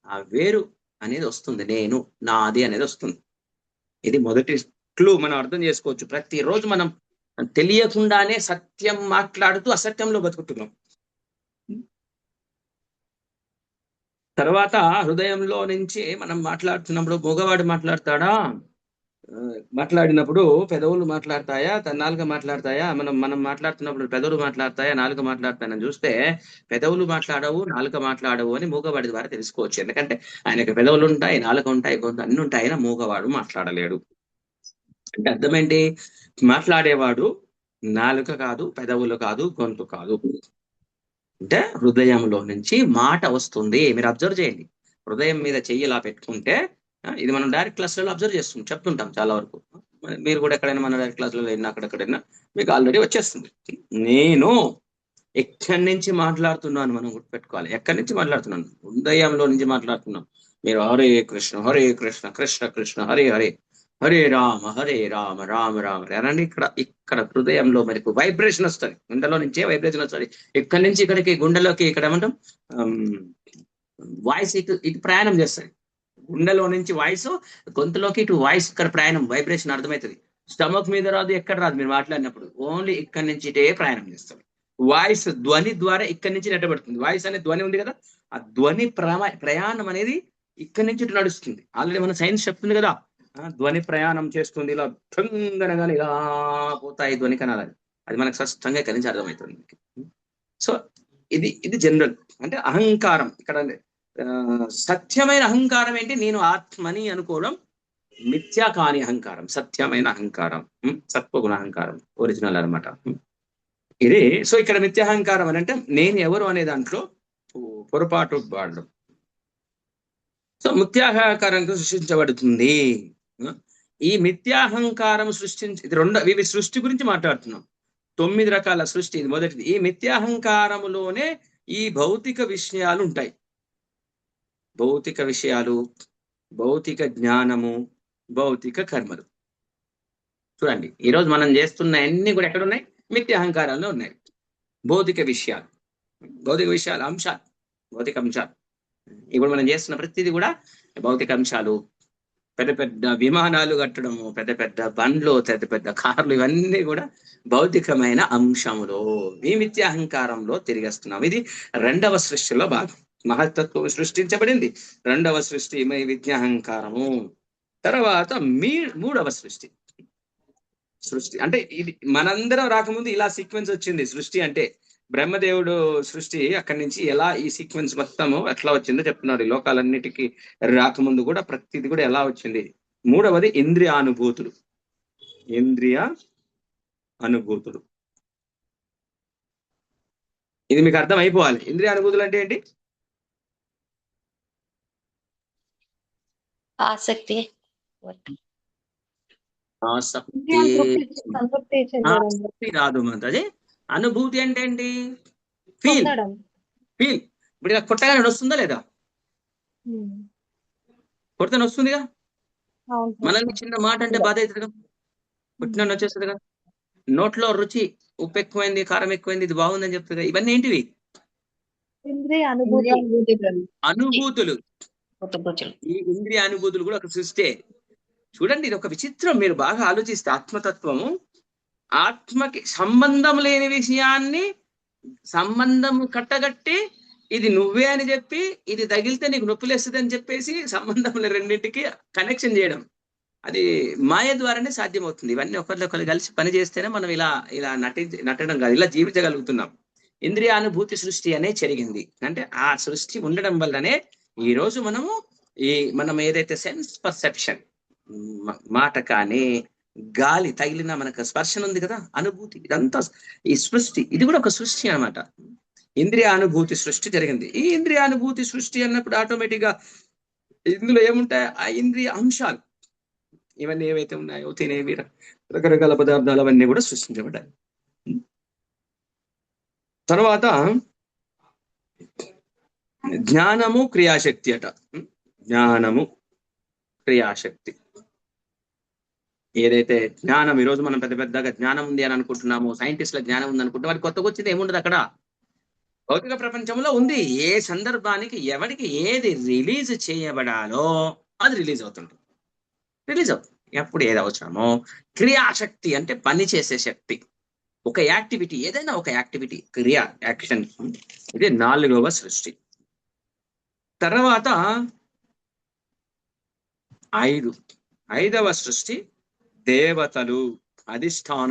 Speaker 1: ఆ వేరు అనేది వస్తుంది, నేను నాది అనేది వస్తుంది. ఇది మొదటి క్లూ మనం అర్థం చేసుకోవచ్చు. ప్రతిరోజు మనం తెలియకుండానే సత్యం మాట్లాడుతూ అసత్యంలో బతుకుతున్నాం. తర్వాత హృదయంలో నుంచి మనం మాట్లాడుతున్నప్పుడు మగవాడు మాట్లాడతాడా, మాట్లాడినప్పుడు పెదవులు మాట్లాడతాయా, తన నాలుక మాట్లాడతాయా? మనం మాట్లాడుతున్నప్పుడు పెదవులు మాట్లాడతాయా, నాలుక మాట్లాడతాయని చూస్తే పెదవులు మాట్లాడవు, నాలుక మాట్లాడవు అని మూగవాడి ద్వారా తెలుసుకోవచ్చు. ఎందుకంటే ఆయనకు పెదవులు ఉంటాయి, నాలుక ఉంటాయి, కొంత అన్ని ఉంటాయి, అయినా మూగవాడు మాట్లాడలేడు. అంటే అర్థమేంటి? మాట్లాడేవాడు నాలుక కాదు, పెదవులు కాదు, గొంతు కాదు. అంటే హృదయంలో నుంచి మాట వస్తుంది. మీరు అబ్జర్వ్ చేయండి, హృదయం మీద చెయ్యి ఇలా పెట్టుకుంటే, ఇది మనం డైరెక్ట్ క్లాసులలో అబ్జర్వ్ చేస్తాం, చెప్తుంటాం చాలా వరకు. మీరు కూడా ఎక్కడైనా మన డైరెక్ట్ క్లాసులలో అయినా అక్కడెక్కడైనా మీకు ఆల్రెడీ వచ్చేస్తుంది. నేను ఎక్కడి నుంచి మాట్లాడుతున్నాను మనం గుర్తుపెట్టుకోవాలి. ఎక్కడి నుంచి మాట్లాడుతున్నాను? హృదయంలో నుంచి మాట్లాడుతున్నాం. మీరు హరే కృష్ణ కృష్ణ కృష్ణ హరే హరే, హరే రామ రామ రామ అనండి. ఇక్కడ హృదయంలో మనకు వైబ్రేషన్ వస్తుంది, గుండెలో నుంచే వైబ్రేషన్ వస్తుంది. ఇక్కడి నుంచి ఇక్కడికి గుండెలోకి ఇక్కడ ఏమంటాం, వాయిస్ ఇటు ప్రయాణం చేస్తుంది. గుండెలో నుంచి వాయిస్ గొంతులోకి ఇటు వాయిస్ ఇక్కడ ప్రయాణం, వైబ్రేషన్ అర్థమవుతుంది. స్టమక్ మీద రాదు, ఎక్కడ రాదు. మీరు మాట్లాడినప్పుడు ఓన్లీ ఇక్కడి నుంచి ఇటే ప్రయాణం చేస్తారు. వాయిస్ ధ్వని ద్వారా ఇక్కడి నుంచి నెట్టబడుతుంది. వాయిస్ అనే ధ్వని ఉంది కదా, ఆ ధ్వని ప్రయాణం అనేది ఇక్కడి నుంచి ఇటు నడుస్తుంది. ఆల్రెడీ మన సైన్స్ చెప్తుంది కదా, ధ్వని ప్రయాణం చేస్తుంది, ఇలా ఠంగనగానే ఇలా పోతాయి ధ్వని కణాలు. అది మనకు స్పష్టంగా కలిసి అర్థమవుతుంది. సో ఇది జనరల్. అంటే అహంకారం ఇక్కడ సత్యమైన అహంకారం ఏంటి? నేను ఆత్మని అనుకోవడం. మిథ్యా కాని అహంకారం సత్యమైన అహంకారం, సత్వగుణ అహంకారం, ఒరిజినల్ అనమాట ఇది. సో ఇక్కడ మిథ్యాహంకారం అని అంటే నేను ఎవరు అనే దాంట్లో పొరపాటు వాడడం. సో మిథ్యాహంకారంగా సృష్టించబడుతుంది. ఈ మిథ్యాహంకారం ఇవి సృష్టి గురించి మాట్లాడుతున్నాం. 9 రకాల సృష్టి. ఇది మొదటిది. ఈ మిథ్యాహంకారములోనే ఈ భౌతిక విషయాలు ఉంటాయి. భౌతిక విషయాలు, భౌతిక జ్ఞానము, భౌతిక కర్మలు. చూడండి, ఈరోజు మనం చేస్తున్న అన్ని కూడా ఎక్కడ ఉన్నాయి? మిథ్యాహంకారాల్లో ఉన్నాయి. భౌతిక విషయాలు, అంశాలు, భౌతిక అంశాలు. ఇప్పుడు మనం చేస్తున్న ప్రతిదీ కూడా భౌతిక అంశాలు. పెద్ద పెద్ద విమానాలు కట్టడము, పెద్ద పెద్ద బండ్లు, పెద్ద పెద్ద కార్లు, ఇవన్నీ కూడా భౌతికమైన అంశములు. ఈ మిథ్యాహంకారంలో తిరిగేస్తున్నాం. ఇది 2వ సృష్టిలో భాగం. మహత్తత్వం సృష్టించబడింది, 2వ సృష్టి విద్యాహంకారము. తర్వాత 3వ సృష్టి అంటే ఇది మనందరం రాకముందు ఇలా సీక్వెన్స్ వచ్చింది. సృష్టి అంటే బ్రహ్మదేవుడు సృష్టి, అక్కడి నుంచి ఎలా ఈ సీక్వెన్స్ మొత్తము ఎట్లా వచ్చిందో చెప్తున్నారు. ఈ లోకాలన్నిటికీ రాకముందు కూడా ప్రతిది కూడా ఎలా వచ్చింది. 3వది ఇంద్రియ అనుభూతులు. ఇది మీకు అర్థం అయిపోవాలి. ఇంద్రియ అనుభూతులు అంటే ఏంటి?
Speaker 5: ఆసక్తి
Speaker 1: రాదు మనది. అదే అనుభూతి అంటే ఏంటి? ఫీల్. ఇప్పుడు ఇలా కొట్టగానే వస్తుందా లేదా? కొడితే వస్తుందిగా. మనల్ని చిన్న మాట అంటే బాధ అవుతుందిగా, కొట్టిన వచ్చేస్తుందిగా. నోట్లో రుచి, ఉప్పు ఎక్కువైంది, కారం ఎక్కువైంది, ఇది బాగుందని చెప్తుంది. ఇవన్నీ ఏంటివి? అనుభూతులు. ఈ ఇంద్రియానుభూతులు కూడా ఒక సృష్టి. చూడండి, ఇది ఒక విచిత్రం. మీరు బాగా ఆలోచిస్తే ఆత్మతత్వము, ఆత్మకి సంబంధం లేని విషయాన్ని సంబంధం కట్టగట్టి ఇది నువ్వే అని చెప్పి, ఇది తగిలితే నీకు నొప్పిలేస్తుంది అని చెప్పేసి సంబంధం రెండింటికి కనెక్షన్ చేయడం, అది మాయ ద్వారానే సాధ్యమవుతుంది. ఇవన్నీ ఒకరికొకరు కలిసి పని చేస్తేనే మనం ఇలా ఇలా నటడం కాదు, ఇలా జీవించగలుగుతున్నాం. ఇంద్రియానుభూతి సృష్టి అనే జరిగింది. అంటే ఆ సృష్టి ఉండడం వల్లనే ఈ రోజు మనం ఏదైతే సెన్స్ పర్సెప్షన్, మాట కానీ గాలి తగిలిన మనకు స్పర్శన ఉంది కదా, అనుభూతి, ఇదంతా ఈ సృష్టి, ఇది కూడా ఒక సృష్టి అన్నమాట. ఇంద్రియ అనుభూతి సృష్టి జరిగింది. ఈ ఇంద్రియ అనుభూతి సృష్టి అన్నప్పుడు ఆటోమేటిక్ గా ఇందులో ఏముంటాయి? ఆ ఇంద్రియ అంశాలు ఇవన్నీ ఏవైతే ఉన్నాయో, తినేవి రకరకాల పదార్థాలు అవన్నీ కూడా సృష్టించబడ్డాయి. తర్వాత జ్ఞానము క్రియాశక్తి అట. జ్ఞానము క్రియాశక్తి, ఏదైతే జ్ఞానం ఈరోజు మనం పెద్ద పెద్దగా జ్ఞానం ఉంది అని అనుకుంటున్నాము, సైంటిస్టుల జ్ఞానం ఉంది అనుకుంటున్నాం, వారికి కొత్తగా వచ్చింది ఏముండదు అక్కడ. భౌతిక ప్రపంచంలో ఉంది. ఏ సందర్భానికి ఎవరికి ఏది రిలీజ్ చేయబడాలో అది రిలీజ్ అవుతుంది. ఎప్పుడు ఏది అవసరమో. క్రియాశక్తి అంటే పని చేసే శక్తి, ఒక యాక్టివిటీ, ఏదైనా ఒక యాక్టివిటీ, క్రియ, యాక్షన్. ఇది 4వ సృష్టి. తర్వాత 5వ సృష్టి దేవతలు, అధిష్టాన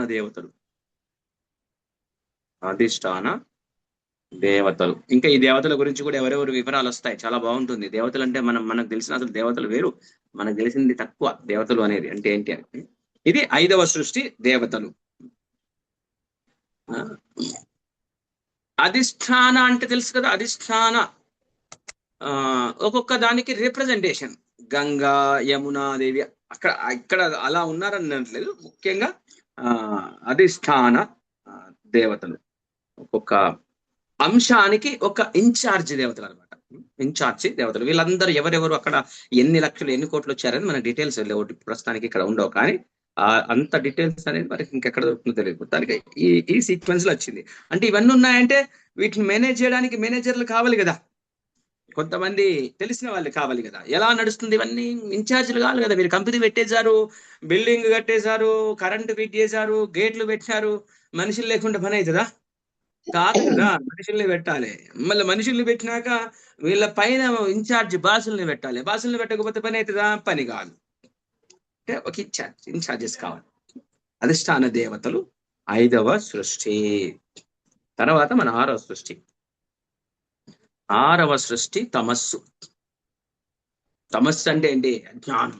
Speaker 1: దేవతలు. ఇంకా ఈ దేవతల గురించి కూడా ఎవరెవరు వివరాలు వస్తాయి, చాలా బాగుంటుంది. దేవతలు అంటే మనకు తెలిసిన అసలు దేవతలు వేరు, మనకు తెలిసింది తక్కువ. దేవతలు అనేది అంటే ఏంటి అని. ఇది 5వ సృష్టి, దేవతలు. అధిష్టాన అంటే తెలుసు కదా, అధిష్టాన ఒక్కొక్క దానికి రిప్రజెంటేషన్. గంగా, యమునా దేవి ఇక్కడ అలా ఉన్నారని అనట్లేదు. ముఖ్యంగా అధిష్టాన దేవతలు, ఒక్కొక్క అంశానికి ఒక ఇన్ఛార్జి దేవతలు అనమాట. ఇన్ఛార్జి దేవతలు వీళ్ళందరూ ఎవరెవరు, అక్కడ ఎన్ని లక్షలు ఎన్ని కోట్లు వచ్చారని మన డీటెయిల్స్ ప్రస్తుతానికి ఇక్కడ ఉండవు. కానీ అంత డీటెయిల్స్ అనేది మనకి ఇంకెక్కడ దొరుకుతుందో తెలియదు. దానికి ఈ సీక్వెన్స్ లో వచ్చింది. అంటే ఇవన్నీ ఉన్నాయంటే వీటిని మేనేజ్ చేయడానికి మేనేజర్లు కావాలి కదా, కొంతమంది తెలిసిన వాళ్ళు కావాలి కదా. ఎలా నడుస్తుంది ఇవన్నీ? ఇన్ఛార్జీలు కావాలి కదా. మీరు కంపెనీ పెట్టేశారు, బిల్డింగ్ కట్టేశారు, కరెంటు ఫిట్ చేశారు, గేట్లు పెట్టారు, మనుషులు లేకుండా పని అవుతుందా? కాదు కదా, మనుషుల్ని పెట్టాలి. మళ్ళీ మనుషుల్ని పెట్టినాక వీళ్ళ పైన ఇన్ఛార్జ్ బాసుల్ని పెట్టాలి. బాసుల్ని పెట్టకపోతే పని అవుతుందా? పని కాదు. అంటే ఒక ఇన్ఛార్జెస్ కావాలి. అధిష్టాన దేవతలు 5వ సృష్టి. తర్వాత మన 6వ సృష్టి. 6వ సృష్టి తమస్సు. తమస్సు అంటే ఏంటి? అజ్ఞానం.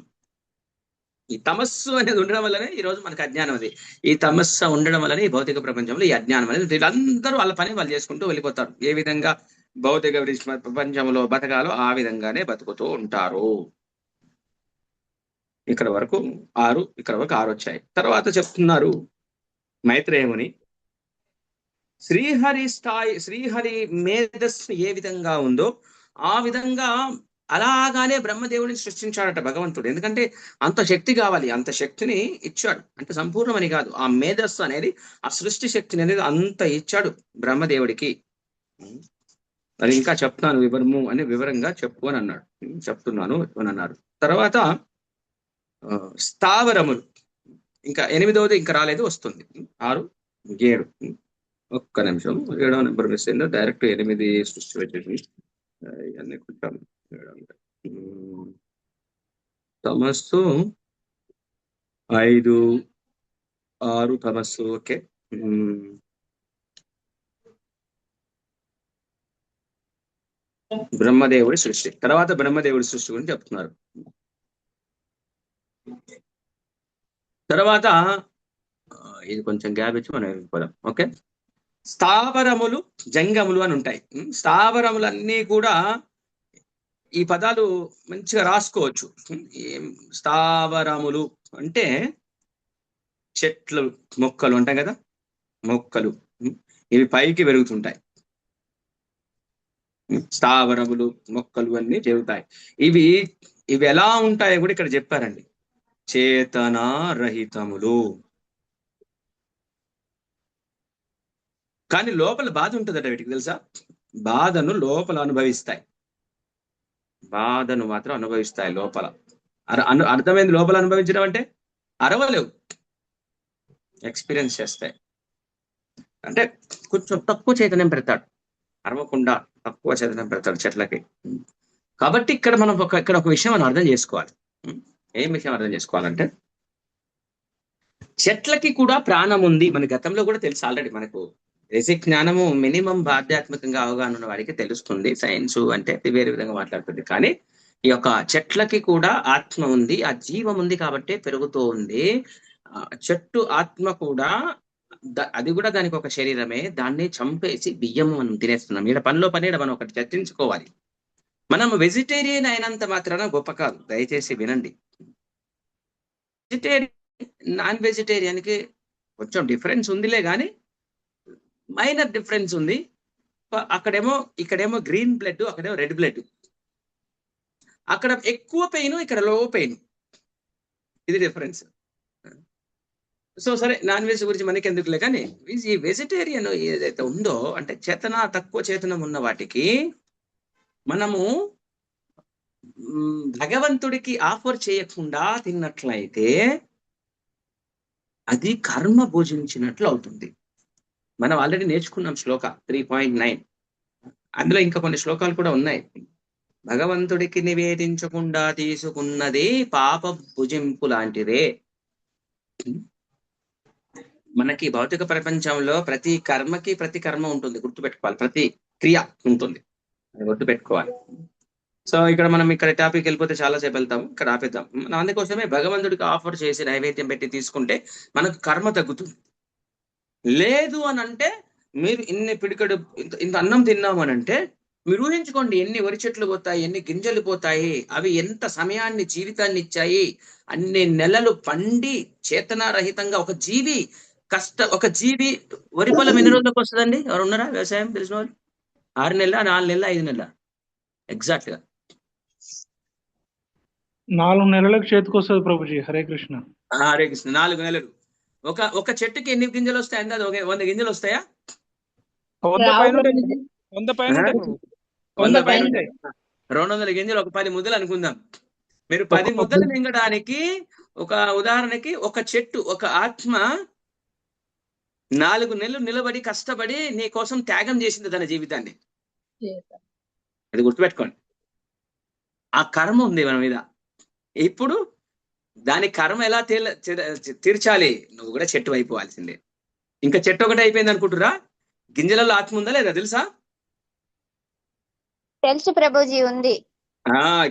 Speaker 1: ఈ తమస్సు అనేది ఉండడం వల్లనే ఈ రోజు మనకు అజ్ఞానం. అది ఈ తమస్సు ఉండడం వల్లనే ఈ భౌతిక ప్రపంచంలో ఈ అజ్ఞానం అనేది, వీళ్ళందరూ వాళ్ళ పని వాళ్ళు చేసుకుంటూ వెళ్ళిపోతారు. ఏ విధంగా భౌతిక ప్రపంచంలో బతకాలో ఆ విధంగానే బతుకుతూ ఉంటారు. ఇక్కడ వరకు 6 వచ్చాయి. తర్వాత చెప్తున్నారు మైత్రేయముని, శ్రీహరి మేధస్సు ఏ విధంగా ఉందో ఆ విధంగా అలాగానే బ్రహ్మదేవుడిని సృష్టించాడట భగవంతుడు. ఎందుకంటే అంత శక్తి కావాలి, అంత శక్తిని ఇచ్చాడు. అంటే సంపూర్ణమని కాదు, ఆ మేధస్సు అనేది, ఆ సృష్టి శక్తిని అనేది అంత ఇచ్చాడు బ్రహ్మదేవుడికి. మరి ఇంకా చెప్తాను వివరంగా చెప్పు అని అన్నాడు. చెప్తున్నాను అని అన్నారు. తర్వాత స్థావరములు, ఇంకా 8వది ఇంకా రాలేదు, వస్తుంది. 6, 7. ఒక్క నిమిషం, 7వ నెంబర్ మిస్ అయిందో, డైరెక్ట్ 8 సృష్టి వచ్చేసి ఇవన్నీ కొంచెం తమస్సు 5, 6 తమస్సు. ఓకే, బ్రహ్మదేవుడి సృష్టి. తర్వాత బ్రహ్మదేవుడి సృష్టి గురించి చెప్తున్నారు. తర్వాత ఇది కొంచెం గ్యాప్ ఇచ్చి మనం వెళ్ళిపోదాం. ఓకే, స్థావరములు, జంగములు అని ఉంటాయి. స్థావరములన్నీ కూడా ఈ పదాలు మంచిగా రాసుకోవచ్చు. స్థావరములు అంటే చెట్లు, మొక్కలు ఉంటాయి కదా, మొక్కలు ఇవి పైకి పెరుగుతుంటాయి. స్థావరములు, మొక్కలు అన్ని జరుగుతాయి. ఇవి ఎలా ఉంటాయో కూడా ఇక్కడ చెప్పారండి. చేతనారహితములు. కానీ లోపల బాధ ఉంటుందట వీటికి, తెలుసా? బాధను లోపల అనుభవిస్తాయి. బాధను మాత్రం అనుభవిస్తాయి లోపల. అర్థమైంది లోపల అనుభవించడం అంటే? అరవలేవు, ఎక్స్పీరియన్స్ చేస్తాయి. అంటే కొంచెం తక్కువ చైతన్యం పెడతాడు, అరవకుండా తక్కువ చైతన్యం పెడతాడు చెట్లకి. కాబట్టి ఇక్కడ మనం ఇక్కడ ఒక విషయం మనం అర్థం చేసుకోవాలి. ఏం విషయం అర్థం చేసుకోవాలంటే, చెట్లకి కూడా ప్రాణం ఉంది. మన గతంలో కూడా తెలుసు ఆల్రెడీ. మనకు బేసిక్ జ్ఞానము మినిమం ఆధ్యాత్మికంగా అవగాహన ఉన్న వాడికి తెలుస్తుంది. సైన్స్ అంటే వేరే విధంగా మాట్లాడుతుంది. కానీ ఈ యొక్క చెట్లకి కూడా ఆత్మ ఉంది, ఆ జీవం ఉంది, కాబట్టి పెరుగుతూ ఉంది. చెట్టు ఆత్మ కూడా అది కూడా దానికి ఒక శరీరమే. దాన్ని చంపేసి బియ్యం మనం తినేస్తున్నాం. ఇక్కడ పనిలో మనం ఒకటి చర్చించుకోవాలి. మనం వెజిటేరియన్ అయినంత మాత్రాన గొప్ప కాదు, దయచేసి వినండి. వెజిటేరియన్ నాన్ వెజిటేరియన్ కి కొంచెం డిఫరెన్స్ ఉందిలే, కానీ మైనర్ డిఫరెన్స్ ఉంది. ఇక్కడేమో గ్రీన్ బ్లడ్, అక్కడేమో రెడ్ బ్లడ్. అక్కడ ఎక్కువ పెయిన్, ఇక్కడ లో పెయిన్. ఇది డిఫరెన్స్. సో సరే, నాన్ వెజ్ గురించి మనకి ఎందుకులే, కానీ ఈ వెజిటేరియన్ ఏదైతే ఉందో అంటే తక్కువ చేతనం ఉన్న వాటికి మనము భగవంతుడికి ఆఫర్ చేయకుండా తిన్నట్లయితే అది కర్మ భోజించినట్లు అవుతుంది. మనం ఆల్రెడీ నేర్చుకున్నాం శ్లోక 3.9. అందులో ఇంకా కొన్ని శ్లోకాలు కూడా ఉన్నాయి. భగవంతుడికి నివేదించకుండా తీసుకున్నది పాప భుజింపు లాంటిదే. మనకి భౌతిక ప్రపంచంలో ప్రతి కర్మకి ప్రతి కర్మ ఉంటుంది, గుర్తుపెట్టుకోవాలి. ప్రతి క్రియ ఉంటుంది, గుర్తుపెట్టుకోవాలి. సో ఇక్కడ టాపిక్ వెళ్ళిపోతే చాలా సేపు వెళ్తాము, ఇక్కడ ఆపేద్దాం. మనం అందుకోసమే భగవంతుడికి ఆఫర్ చేసి నైవేద్యం పెట్టి తీసుకుంటే మనకు కర్మ తగ్గుతుంది. లేదు అని అంటే, మీరు ఇన్ని పిడికడు ఇంత అన్నం తిన్నాము అని అంటే, మీరు ఊహించుకోండి ఎన్ని వరి చెట్లు పోతాయి, ఎన్ని గింజలు పోతాయి, అవి ఎంత సమయాన్ని, జీవితాన్ని ఇచ్చాయి. అన్ని నెలలు పండి చేతనారహితంగా ఒక జీవి వరి పొలం ఎన్ని రోజులకు వస్తుందండి? ఎవరు ఉన్నారా వ్యవసాయం తెలిసిన వాళ్ళు? 6 నెలల, 4 నెలల, 5 నెలల? ఎగ్జాక్ట్ గా
Speaker 3: 4 నెలలకు చేతికొస్తుంది ప్రభుజీ. హరే కృష్ణ.
Speaker 1: హరే కృష్ణ. 4 నెలలు. ఒక చెట్టుకి ఎన్ని గింజలు వస్తాయి? అందాది 100 గింజలు వస్తాయా?
Speaker 3: 100 పైన
Speaker 1: 200 గింజలు, ఒక 10 ముద్దలు అనుకుందాం. మీరు 10 ముద్దలు మింగడానికి, ఒక ఉదాహరణకి ఒక చెట్టు, ఒక ఆత్మ 4 నెలలు నిలబడి కష్టపడి నీ కోసం త్యాగం చేసింది తన జీవితాన్ని. అది గుర్తుపెట్టుకోండి. ఆ కర్మ ఉంది మన మీద. ఇప్పుడు దాని కర్మ ఎలా తీర్చాలి? నువ్వు కూడా చెట్టు అయిపోవాల్సిందే. ఇంకా చెట్టు ఒకటి అయిపోయింది అనుకుంటురా? గింజలలో ఆత్మ ఉందా లేదా తెలుసా?
Speaker 5: తెలుసు ప్రభుజీ, ఉంది.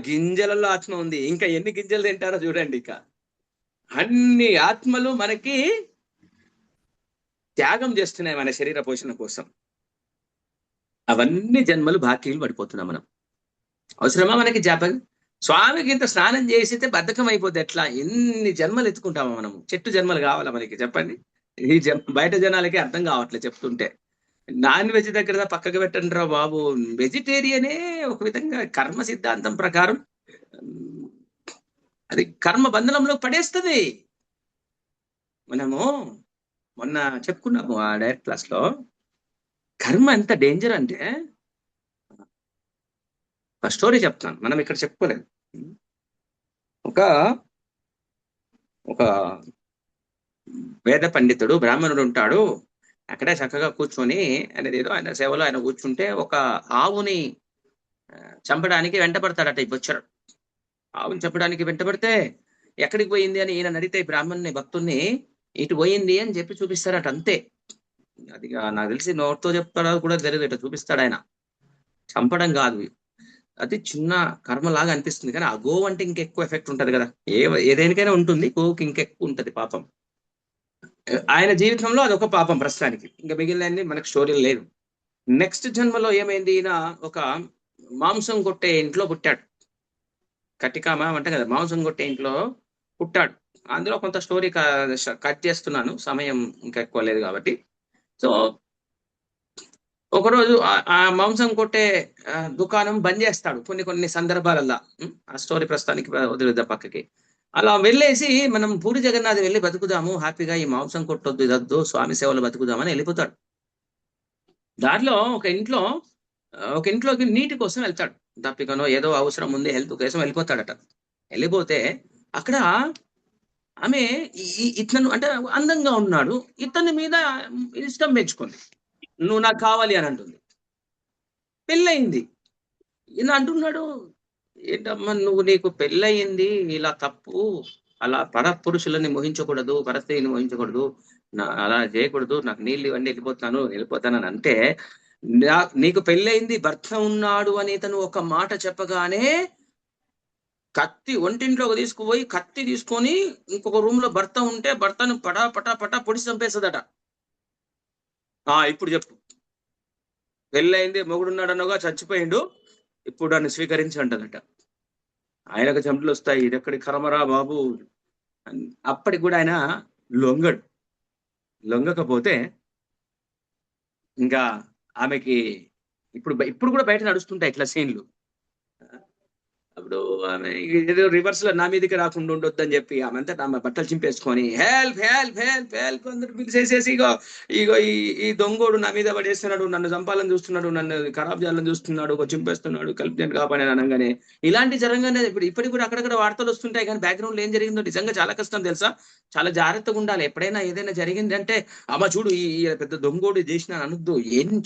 Speaker 1: గింజలలో ఆత్మ ఉంది. ఇంకా ఎన్ని గింజలు తింటారో చూడండి. ఇక అన్ని ఆత్మలు మనకి త్యాగం చేస్తున్నాయి మన శరీర పోషణ కోసం. అవన్నీ జన్మలు బాకీలు పడిపోతున్నాం మనం. అవసరమా మనకి జాపం? స్వామికి ఇంత స్నానం చేసితే బద్ధకం అయిపోతే ఎట్లా? ఎన్ని జన్మలు ఎత్తుకుంటామా మనము? చెట్టు జన్మలు కావాలా మనకి? చెప్పండి. ఈ బయట జనాలకి అర్థం కావట్లేదు చెప్తుంటే. నాన్ వెజ్ దగ్గర పక్కకు పెట్టండి రా బాబు. వెజిటేరియనే ఒక విధంగా కర్మ సిద్ధాంతం ప్రకారం అది కర్మ బంధనంలో పడేస్తుంది. మనము మొన్న చెప్పుకున్నాము ఆ డైరెక్ట్ క్లాస్ లో, కర్మ ఎంత డేంజర్ అంటే, ఒక స్టోరీ చెప్తాను, మనం ఇక్కడ చెప్పుకోలేదు. ఒక వేద పండితుడు, బ్రాహ్మణుడు ఉంటాడు. అక్కడే చక్కగా కూర్చొని ఆయన సేవలో ఆయన కూర్చుంటే ఒక ఆవుని చంపడానికి వెంటబడతాడట ఈ బొచ్చడు. ఆవుని చంపడానికి వెంటబడితే ఎక్కడికి పోయింది అని ఈయన అడిగితే బ్రాహ్మణుని భక్తుల్ని ఇటు పోయింది అని చెప్పి చూపిస్తాడట. అంతే. అది నాకు తెలిసి నోట్తో చెప్తాడో కూడా తెలియదు, ఇట్లా చూపిస్తాడు ఆయన. చంపడం కాదు, అది చిన్న కర్మలాగా అనిపిస్తుంది. కానీ ఆ గోవు అంటే ఇంకెక్కువ ఎఫెక్ట్ ఉంటది కదా. ఏదేనికైనా ఉంటుంది, గోవుకి ఇంకెక్కువ ఉంటది పాపం. ఆయన జీవితంలో అదొక పాపం ప్రస్తుతానికి. ఇంకా మిగిలిన మనకు స్టోరీలు లేదు. నెక్స్ట్ జన్మలో ఏమైంది? ఈయన ఒక మాంసం కొట్టే ఇంట్లో పుట్టాడు. కట్టికామా అంటే కదా, మాంసం కొట్టే ఇంట్లో పుట్టాడు. అందులో కొంత స్టోరీ కట్ చేస్తున్నాను, సమయం ఇంకా ఎక్కువ లేదు కాబట్టి. సో ఒకరోజు ఆ మాంసం కొట్టే దుకాణం బంద్ చేస్తాడు కొన్ని సందర్భాలల్లో. ఆ స్టోరీ ప్రస్తుతానికి వదిలేద్దాం పక్కకి. అలా వెళ్ళేసి మనం పూరి జగన్నాథ్ వెళ్ళి బతుకుదాము హ్యాపీగా, ఈ మాంసం కొట్టొద్దు, ఇదొద్దు, స్వామి సేవలు బతుకుదామని వెళ్ళిపోతాడు. దారిలో ఒక ఇంట్లో ఒక ఇంట్లోకి నీటి కోసం వెళ్తాడు. దప్పికనో ఏదో అవసరం ఉంది, హెల్త్ కోసం వెళ్ళిపోతాడట. వెళ్ళిపోతే అక్కడ ఆమె ఇతను అంటే అందంగా ఉన్నాడు, ఇతని మీద ఇష్టం పెంచుకుంది. నువ్వు నాకు కావాలి అని అంటుంది. పెళ్ళయింది. ఈయన అంటున్నాడు, ఏంటమ్మా నువ్వు, నీకు పెళ్ళయింది, ఇలా తప్పు, అలా పరపురుషులని మోహించకూడదు, పరస్త్రీని మోహించకూడదు, అలా చేయకూడదు, నాకు నీళ్ళు ఇవన్నీ వెళ్ళిపోతానని అంటే, నీకు పెళ్ళయింది, భర్త ఉన్నాడు అని ఇతను ఒక మాట చెప్పగానే కత్తి ఒంటింట్లోకి తీసుకుపోయి కత్తి తీసుకొని ఇంకొక రూమ్ లో భర్త ఉంటే భర్తను పటా పటా పటా పొడిచి చంపేస్తుందట. ఇప్పుడు చెప్పు, పెళ్ళయింది, మొగుడున్నాడనగా చచ్చిపోయిండు, ఇప్పుడు నన్ను స్వీకరించి అంటదట. ఆయనకు చెమటలు వస్తాయి, ఇది ఎక్కడి కరమరా బాబు. అప్పటికి కూడా ఆయన లొంగకపోతే ఇంకా ఆమెకి ఇప్పుడు కూడా బయట నడుస్తుంటాయి ఇట్లా సీన్లు. అప్పుడు ఆమె ఏదో రివర్స్ లో నా మీదకి రాకుండా ఉండొద్దని చెప్పి ఆమె అంతా ఆమె బట్టలు చింపేసుకొని హెల్ప్ హెల్ప్ హెల్ప్ హెల్ప్ అందరు పిలిచేసేసి ఇగో ఈ దొంగోడు నా మీద పడేస్తున్నాడు, నన్ను చంపాలని చూస్తున్నాడు, నన్ను ఖరాబ్ చేయాలని చూస్తున్నాడు, చింపేస్తున్నాడు, కలిపి కాపాడే అనగానే ఇలాంటి జరగానే ఇప్పటికి కూడా అక్కడక్కడ వార్తలు వస్తుంటాయి. కానీ బ్యాక్గ్రౌండ్ లో ఏం జరిగిందో నిజంగా చాలా కష్టం తెలుసా. చాలా జాగ్రత్తగా ఉండాలి. ఎప్పుడైనా ఏదైనా జరిగింది అంటే అమ్మ చూడు ఈ పెద్ద దొంగోడు చేసిన అనొద్దు.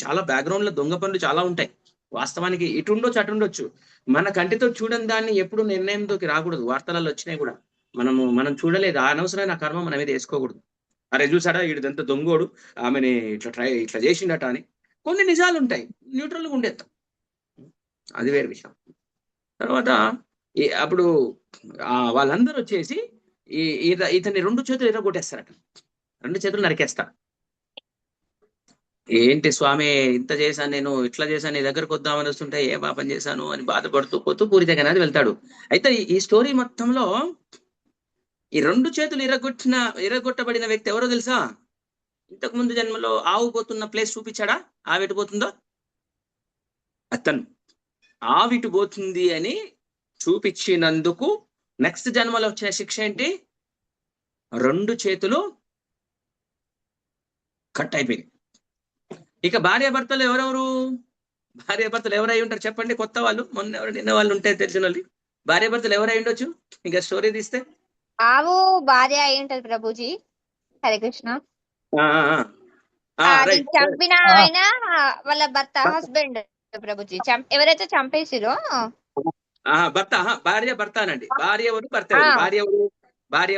Speaker 1: చాలా బ్యాక్గ్రౌండ్ లో దొంగ పనులు చాలా ఉంటాయి. వాస్తవానికి ఇటు ఉండొచ్చు అటు ఉండొచ్చు. మన కంటితో చూడని దాన్ని ఎప్పుడు నిర్ణయంతోకి రాకూడదు. వార్తలలో వచ్చినాయి కూడా మనం చూడలేదు, అనవసరమైన కర్మ మన మీద వేసుకోకూడదు. అరే చూసాడా వీడిదంతా దొంగోడు, ఆమెని ఇట్లా చేసిండట అని కొన్ని నిజాలు ఉంటాయి, న్యూట్రల్గా ఉండేస్తాం, అది వేరే విషయం. తర్వాత అప్పుడు వాళ్ళందరూ వచ్చేసి ఇతన్ని 2 చేతులు ఎర్రగొట్టేస్తారట, 2 చేతులు నరికేస్తారు. ఏంటి స్వామి ఇంత చేశాను, నేను ఇట్లా చేశాను, నీ దగ్గరకు వద్దామని వస్తుంటే ఏ పాపం చేశాను అని బాధపడుతూ పోతూ పూరి దగ్గర వెళ్తాడు. అయితే ఈ స్టోరీ మొత్తంలో ఈ 2 చేతులు ఎర్రగొట్టబడిన వ్యక్తి ఎవరో తెలుసా? ఇంతకు ముందు జన్మలో ఆవు పోతున్న ప్లేస్ చూపించాడా, ఆవిటి పోతుందో, అతను ఆవిటి పోతుంది అని చూపించినందుకు నెక్స్ట్ జన్మలో వచ్చిన శిక్ష ఏంటి? 2 చేతులు కట్ అయిపోయింది. ఇక భార్యాభర్తలు ఎవరై ఉంటారు చెప్పండి? కొత్త వాళ్ళు, మొన్న నిన్న వాళ్ళు ఉంటే తెలిసిన వాళ్ళు భార్యాభర్తలు ఎవరై ఉండొచ్చు? ఇంకా స్టోరీ తీస్తే
Speaker 5: ఆవు భార్య అయి ఉంటది ప్రభుజీ. హరే కృష్ణ. చంపిన ఆయన వాళ్ళ భర్త, హస్బెండ్ ప్రభుజీ. ఎవరైతే చంపేసిరో
Speaker 1: భర్త, భార్య భర్త అనండి. భార్య ఎవరు, భర్త ఎవరు? భార్య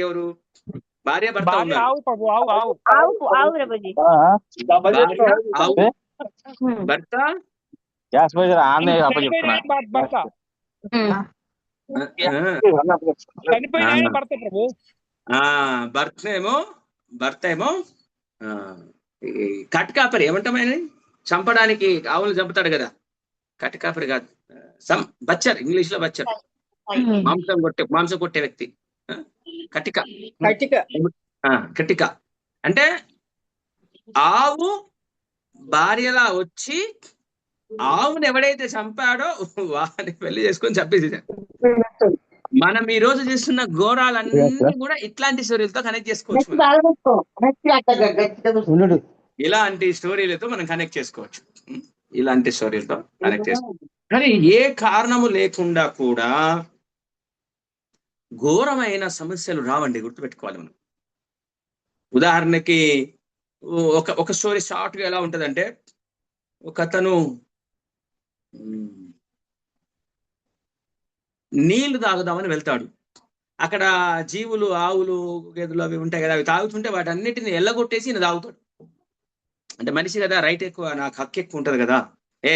Speaker 1: ఎవరు? భార్య భర్త ఉన్నారు. భర్త భర్త ఏమో కట్కాపరి. ఏమంటామని చంపడానికి ఆవులు చంపుతాడు కదా, కట్కాపరి కాదు, బచ్చర్, ఇంగ్లీష్ లో బచ్చర్, మాంసం కొట్టే వ్యక్తి. కటిక అంటే ఆవు భార్యలా వచ్చి ఆవుని ఎవడైతే చంపాడో వాడిని పెళ్లి చేసుకొని చంపేసేసాడు. మనం ఈ రోజు చేస్తున్న ఘోరాలన్నీ కూడా ఇట్లాంటి స్టోరీలతో కనెక్ట్ చేసుకోవచ్చు. ఇలాంటి స్టోరీలతో మనం కనెక్ట్ చేసుకోవచ్చు. కానీ ఏ కారణము లేకుండా కూడా ఘోరమైన సమస్యలు రావండి, గుర్తుపెట్టుకోవాలి మనం. ఉదాహరణకి ఒక స్టోరీ షార్ట్ గా ఎలా ఉంటదంటే, ఒక అతను నీళ్లు తాగుదామని వెళ్తాడు. అక్కడ జీవులు, ఆవులు, గేదెలు అవి ఉంటాయి కదా, అవి తాగుతుంటే వాటన్నిటిని ఎల్లగొట్టేసి ఈయన తాగుతాడు. అంటే మనిషి కదా, రైట్ ఎక్కువ, నాకు హక్కు ఎక్కువ ఉంటది కదా,